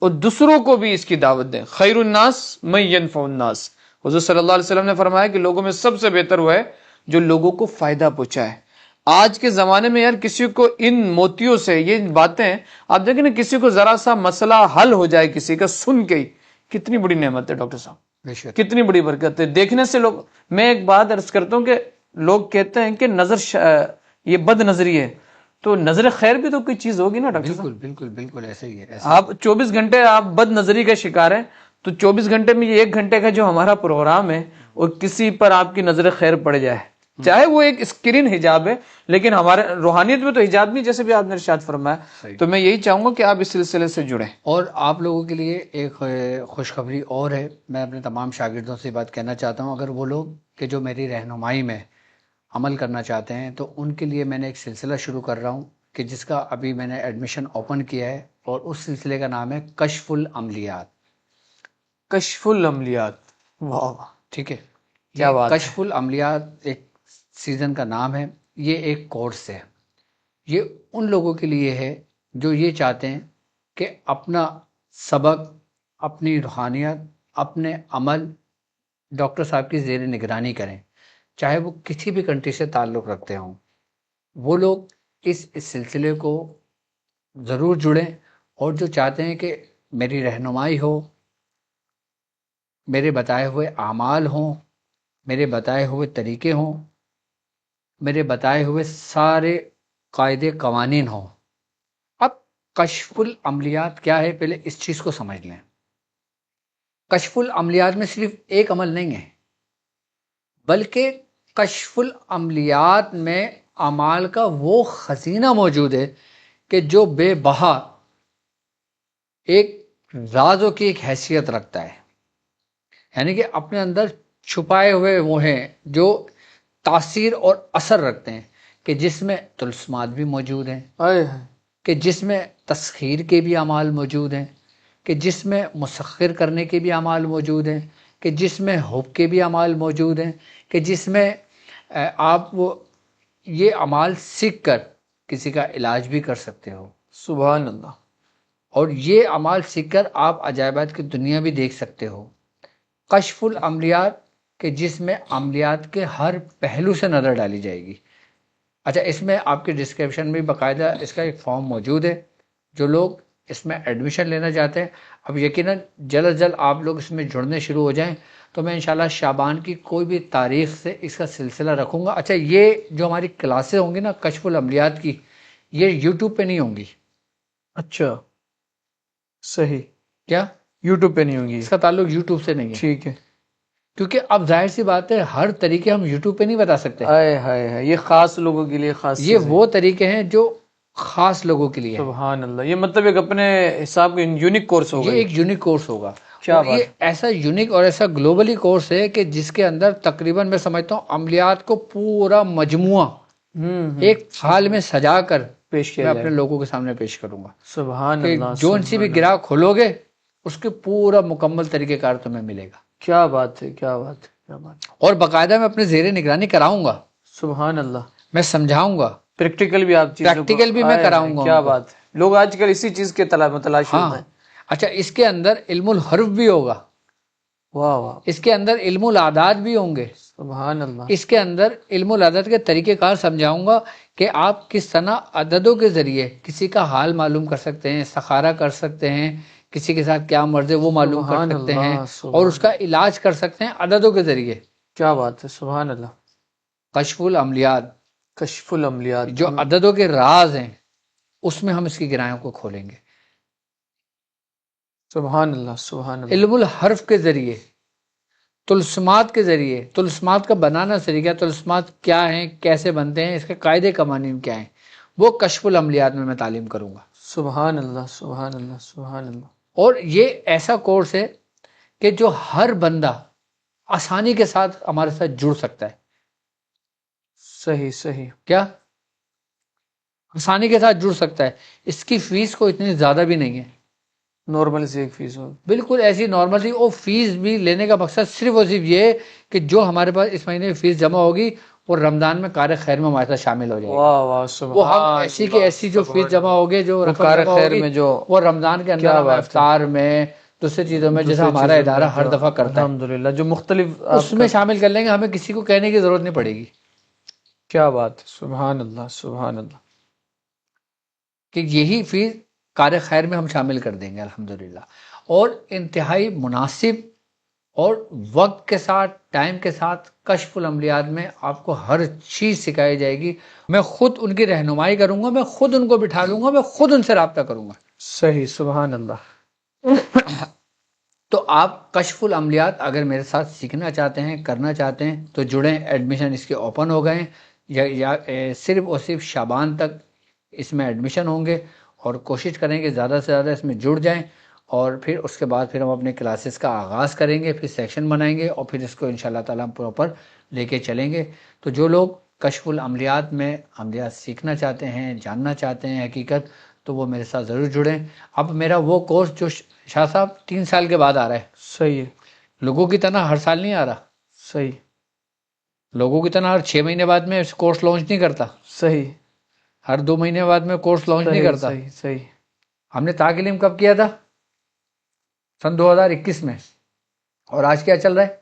اور دوسروں کو بھی اس کی دعوت دیں۔ خیر الناس من ینفع الناس، حضور صلی اللہ علیہ وسلم نے فرمایا کہ لوگوں میں سب سے بہتر وہ ہے جو لوگوں کو فائدہ پہنچائے۔ آج کے زمانے میں یار کسی کو ان موتیوں سے یہ باتیں، آپ دیکھیں نا، کسی کو ذرا سا مسئلہ حل ہو جائے کسی کا سن کے ہی، کتنی بڑی نعمت ہے ڈاکٹر صاحب، بے شک، کتنی بڑی برکت ہے۔ دیکھنے سے لوگ، میں ایک بات عرض کرتا ہوں کہ لوگ کہتے ہیں کہ یہ بد نظری ہے، تو نظر خیر بھی تو کوئی چیز ہوگی نا ڈاکٹر صاحب۔ بالکل بالکل بالکل ایسے ہی ہے، ایسے آپ 24 گھنٹے آپ بد نظری کا شکار ہیں، تو 24 گھنٹے میں یہ 1 گھنٹے کا جو ہمارا پروگرام ہے، اور کسی پر آپ کی نظر خیر پڑ جائے، چاہے وہ ایک اسکرین حجاب ہے، لیکن ہمارے روحانیت میں تو حجاب نہیں، جیسے بھی آپ نے ارشاد فرمایا۔ صحیح۔ تو میں یہی چاہوں گا کہ آپ اس سلسلے سے جڑیں۔ اور آپ لوگوں کے لیے ایک خوشخبری اور ہے، میں اپنے تمام شاگردوں سے بات کہنا چاہتا ہوں، اگر وہ لوگ کہ جو میری رہنمائی میں عمل کرنا چاہتے ہیں تو ان کے لیے میں نے ایک سلسلہ شروع کر رہا ہوں کہ جس کا ابھی میں نے ایڈمیشن اوپن کیا ہے، اور اس سلسلے کا نام ہے کشف العملیات۔ کشف العملیات، واہ، ٹھیک ہے، کیا یہ بات ہے، کشف العملیات ایک سیزن کا نام ہے، یہ ایک کورس ہے، یہ ان لوگوں کے لیے ہے جو یہ چاہتے ہیں کہ اپنا سبق، اپنی روحانیت، اپنے عمل ڈاکٹر صاحب کی زیر نگرانی کریں، چاہے وہ کسی بھی کنٹری سے تعلق رکھتے ہوں۔ وہ لوگ اس سلسلے کو ضرور جڑیں، اور جو چاہتے ہیں کہ میری رہنمائی ہو، میرے بتائے ہوئے اعمال ہوں، میرے بتائے ہوئے طریقے ہوں، میرے بتائے ہوئے سارے قاعدے قوانین ہوں۔ اب کشف العملیات کیا ہے، پہلے اس چیز کو سمجھ لیں۔ کشف العملیات میں صرف ایک عمل نہیں ہے، بلکہ کشف العملیات میں اعمال کا وہ خزینہ موجود ہے کہ جو بے بہا ایک رازوں کی ایک حیثیت رکھتا ہے، یعنی کہ اپنے اندر چھپائے ہوئے وہ ہیں جو تاثیر اور اثر رکھتے ہیں، کہ جس میں طلسمات بھی موجود ہیں، کہ جس میں تسخیر کے بھی اعمال موجود ہیں، کہ جس میں مسخر کرنے کے بھی اعمال موجود ہیں، کہ جس میں حب کے بھی اعمال موجود ہیں، کہ جس میں آپ وہ یہ اعمال سیکھ کر کسی کا علاج بھی کر سکتے ہو، سبحان اللہ، اور یہ اعمال سیکھ کر آپ عجائبات کی دنیا بھی دیکھ سکتے ہو۔ کشف العملیات کہ جس میں عملیات کے ہر پہلو سے نظر ڈالی جائے گی۔ اچھا، اس میں آپ کی ڈسکرپشن میں باقاعدہ اس کا ایک فارم موجود ہے، جو لوگ اس میں ایڈمیشن لینا چاہتے ہیں، اب یقیناً جلد از جلد آپ لوگ اس میں جڑنے شروع ہو جائیں تو میں انشاءاللہ شعبان کی کوئی بھی تاریخ سے اس کا سلسلہ رکھوں گا۔ اچھا، یہ جو ہماری کلاسیں ہوں گی نا کشف العملیات کی، یہ یوٹیوب پہ نہیں ہوں گی۔ اچھا صحیح، کیا یوٹیوب پہ نہیں ہوں گی؟ اس کا تعلق یوٹیوب سے نہیں ہے، ٹھیک ہے، کیونکہ اب ظاہر سی بات ہے ہر طریقے ہم یوٹیوب پہ نہیں بتا سکتے۔ ہائے ہائے ہائے، یہ خاص لوگوں کے لیے خاص یہ چیز ہے۔ وہ طریقے ہیں جو خاص لوگوں کے لیے ہیں۔ سبحان اللہ، یہ مطلب ایک اپنے حساب کا یونیک کورس ہوگا۔ یہ ایک یونیک کورس ہوگا، کیا اور بات یہ ایسا یونیک اور ایسا گلوبلی کورس ہے کہ جس کے اندر تقریباً میں سمجھتا ہوں عملیات کو پورا مجموعہ ایک تھال میں سجا کر پیش کیا میں جائے اپنے گا۔ لوگوں کے سامنے پیش کروں گا سبحان کہ اللہ، جون سی بھی گراہ کھولو گے اس کے پورا مکمل طریقہ کار تمہیں ملے گا، کیا بات ہے، کیا بات ہے، کیا بات ہے، اور باقاعدہ میں اپنے زیر نگرانی کراؤں گا، سبحان اللہ، میں سمجھاؤں گا، پریکٹیکل بھی آپ چیزوں کو، پریکٹیکل بھی میں ہائے کراؤں گا کیا ان کو۔ بات ہے، لوگ آج کل اسی چیز کے متلاشی ہاں، ہوتے ہیں۔ اچھا، اس کے اندر علم الحرف بھی ہوگا، واہ واہ، اس کے اندر علم العادات بھی ہوں گے، سبحان اللہ، اس کے اندر علم العدد کے طریقہ کار سمجھاؤں گا کہ آپ کس طرح عددوں کے ذریعے کسی کا حال معلوم کر سکتے ہیں، استخارہ کر سکتے ہیں، کسی کے ساتھ کیا مرض ہے وہ معلوم کر سبحان سکتے اللہ، ہیں، سبحان اور اس کا علاج کر سکتے ہیں عددوں کے ذریعے۔ کیا بات ہے، سبحان اللہ، کشف العملیات، کشف العملیات، جو عددوں کے راز ہیں اس میں ہم اس کی گرایوں کو کھولیں گے۔ سبحان اللہ، سبحان اللہ، علم الحرف کے ذریعے، طلسمات کے ذریعے، طلسمات کا بنانا طریقہ، طلسمات کیا ہیں، کیسے بنتے ہیں، اس کے قاعدے قوانین کیا ہیں، وہ کشف العملیات میں تعلیم کروں گا۔ سبحان اللہ، سبحان اللہ، سبحان اللہ، اور یہ ایسا کورس ہے کہ جو ہر بندہ آسانی کے ساتھ ہمارے ساتھ جڑ سکتا ہے۔ صحیح صحیح، کیا آسانی کے ساتھ جڑ سکتا ہے؟ اس کی فیس کو اتنی زیادہ بھی نہیں ہے، نارمل سے ایک فیس ہو، بالکل ایسی نارمل سی۔ وہ فیس بھی لینے کا مقصد صرف اور صرف یہ ہے کہ جو ہمارے پاس اس مہینے فیس جمع ہوگی وہ رمضان میں کار خیر میں ہمارے ساتھ شامل ہو جائے گی۔ واہ واہ، وہ سبحان ہم ایسی کی ایسی جو فیس جمع ہوگی، جو رقم کار جمع خیر ہوگی، میں جو، وہ رمضان کے اندر کیا ہم بات ہے، افطار میں دوسری چیزوں میں جیسا ہمارا ادارہ ہر دفعہ کرتا ہے الحمدللہ، جو مختلف اس میں شامل کر لیں گے، ہمیں کسی کو کہنے کی ضرورت نہیں پڑے گی کیا بات ہے، سبحان اللہ، سبحان اللہ، کہ یہی فیس کار خیر میں ہم شامل کر دیں گے الحمدللہ۔ اور انتہائی مناسب اور وقت کے ساتھ، ٹائم کے ساتھ کشف العملیات میں آپ کو ہر چیز سکھائی جائے گی۔ میں خود ان کی رہنمائی کروں گا، میں خود ان کو بٹھا لوں گا، میں خود ان سے رابطہ کروں گا۔ صحیح، سبحان اللہ، تو آپ کشف العملیات اگر میرے ساتھ سیکھنا چاہتے ہیں، کرنا چاہتے ہیں تو جڑیں، ایڈمیشن اس کے اوپن ہو گئے ہیں، یا صرف اور صرف شعبان تک اس میں ایڈمیشن ہوں گے، اور کوشش کریں کہ زیادہ سے زیادہ اس میں جڑ جائیں، اور پھر اس کے بعد پھر ہم اپنے کلاسز کا آغاز کریں گے، پھر سیکشن بنائیں گے، اور پھر اس کو انشاءاللہ تعالیٰ ہم پراپر لے کے چلیں گے۔ تو جو لوگ کشف العملیات میں عملیات سیکھنا چاہتے ہیں، جاننا چاہتے ہیں حقیقت، تو وہ میرے ساتھ ضرور جڑیں۔ اب میرا وہ کورس جو شاہ صاحب 3 سال کے بعد آ رہا ہے، صحیح ہے، لوگوں کی طرح ہر سال نہیں آ رہا، صحیح، لوگوں کی طرح ہر 6 مہینے بعد میں کورس لانچ نہیں کرتا، صحیح، ہر 2 مہینے بعد میں کورس لانچ نہیں کرتا۔ صحیح صحیح، ہم نے طاق علم کب کیا تھا؟ سن 2021 میں، اور آج کیا چل رہا ہے؟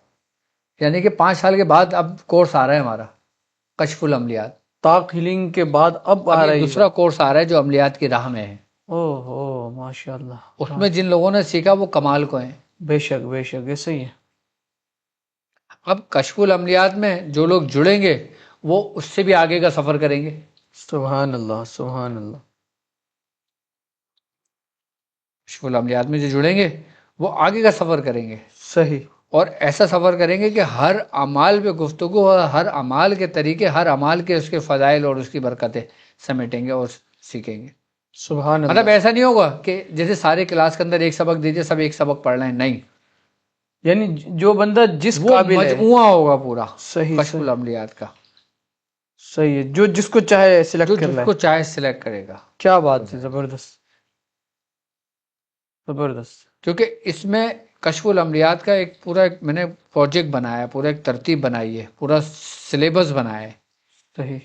یعنی کہ 5 سال کے بعد اب کورس آ رہا ہے ہمارا کشف العملیات۔ طاق ہیلنگ کے بعد اب آ اب رہی دوسرا کورس آ رہا ہے جو عملیات کی راہ میں ہے۔ او ہو، ماشاء اللہ، اس میں جن لوگوں نے سیکھا وہ کمال کو ہیں۔ بے شک بے شک، یہ صحیح ہے، اب کشف العملیات میں جو لوگ جڑیں گے وہ اس سے بھی آگے کا سفر کریں گے۔ سبحان اللہ، سبحان اللہ، کشف العملیات میں جو جڑیں گے وہ آگے کا سفر کریں گے، صحیح، اور ایسا سفر کریں گے کہ ہر اعمال پہ گفتگو، اور ہر اعمال کے طریقے، ہر اعمال کے اس کے فضائل اور اس کی برکتیں سمیٹیں گے اور سیکھیں گے۔ سبحان مطلب اللہ، ایسا نہیں ہوگا کہ جیسے سارے کلاس کے اندر ایک سبق دیجیے سب ایک سبق پڑھ لیں، نہیں، یعنی جو بندہ جس وہ قابل ہے، مجموعہ ہوگا پورا صحیح کشف صحیح، العملیات کا، صحیح ہے، جو جس کو چاہے سلیکٹ جو کر جس لے، کو چاہے سلیکٹ کرے گا۔ کیا بات ہے، زبردست، زبردست، کیونکہ اس میں کشف العملیات کا ایک پورا میں نے پروجیکٹ بنایا ہے، پورا ایک ترتیب بنائی ہے، پورا سلیبس بنایا ہے، صحیح،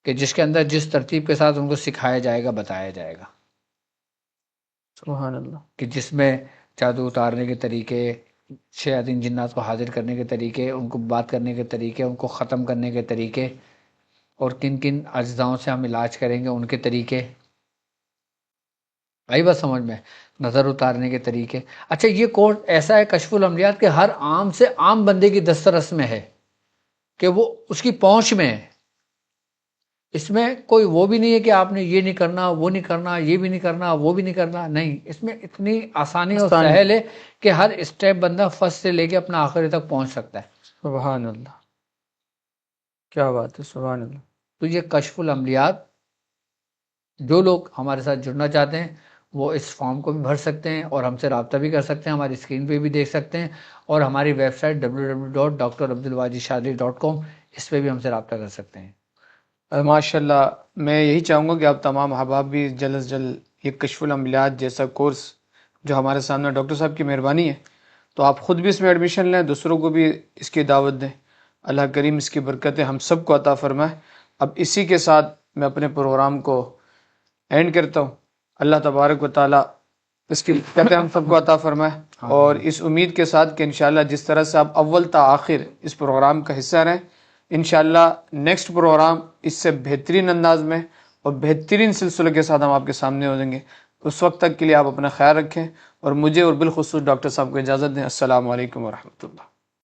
کہ جس کے اندر جس ترتیب کے ساتھ ان کو سکھایا جائے گا، بتایا جائے گا، سبحان اللہ. کہ جس میں جادو اتارنے کے طریقے، شیاطین جنات کو حاضر کرنے کے طریقے، ان کو بات کرنے کے طریقے، ان کو ختم کرنے کے طریقے، اور کن کن اجزاؤں سے ہم علاج کریں گے ان کے طریقے. آئی بات سمجھ میں؟ نظر اتارنے کے طریقے. اچھا یہ کورس ایسا ہے کشف العملیات کہ ہر عام سے عام بندے کی دسترس میں ہے، کہ وہ اس کی پہنچ میں ہے. اس میں کوئی وہ بھی نہیں ہے کہ آپ نے یہ نہیں کرنا، وہ نہیں کرنا، یہ بھی نہیں کرنا، وہ بھی نہیں کرنا. نہیں، اس میں اتنی آسانی اور آسانی. سہل ہے کہ ہر اسٹیپ بندہ فرسٹ سے لے کے اپنا آخری تک پہنچ سکتا ہے. سبحان اللہ، کیا بات ہے، سبحان اللہ. تو یہ کشف العملیات، جو لوگ ہمارے ساتھ جڑنا چاہتے ہیں وہ اس فارم کو بھی بھر سکتے ہیں اور ہم سے رابطہ بھی کر سکتے ہیں، ہماری اسکرین پہ بھی دیکھ سکتے ہیں، اور ہماری ویب سائٹ www.drabdulwajidshadri.com، اس پہ بھی ہم سے رابطہ کر سکتے ہیں. ماشاء اللہ. میں یہی چاہوں گا کہ آپ تمام احباب بھی جلد از جلد یہ کشف العملیات جیسا کورس جو ہمارے سامنے ڈاکٹر صاحب کی مہربانی ہے، تو آپ خود بھی اس میں ایڈمیشن لیں، دوسروں کو بھی اس کی دعوت دیں. اللہ کریم اس کی برکتیں ہم سب کو عطا فرمائے. اب اسی کے ساتھ میں اپنے پروگرام کو اینڈ کرتا ہوں. اللہ تبارک و تعالیٰ اس کی برکتیں ہم سب کو عطا فرمائے، اور اس امید کے ساتھ کہ انشاءاللہ جس طرح سے آپ اول تا آخر اس پروگرام کا حصہ رہیں، انشاءاللہ نیکسٹ پروگرام اس سے بہترین انداز میں اور بہترین سلسلے کے ساتھ ہم آپ کے سامنے ہو جائیں گے. اس وقت تک کے لیے آپ اپنا خیال رکھیں، اور مجھے اور بالخصوص ڈاکٹر صاحب کو اجازت دیں. السلام علیکم ورحمۃ اللہ.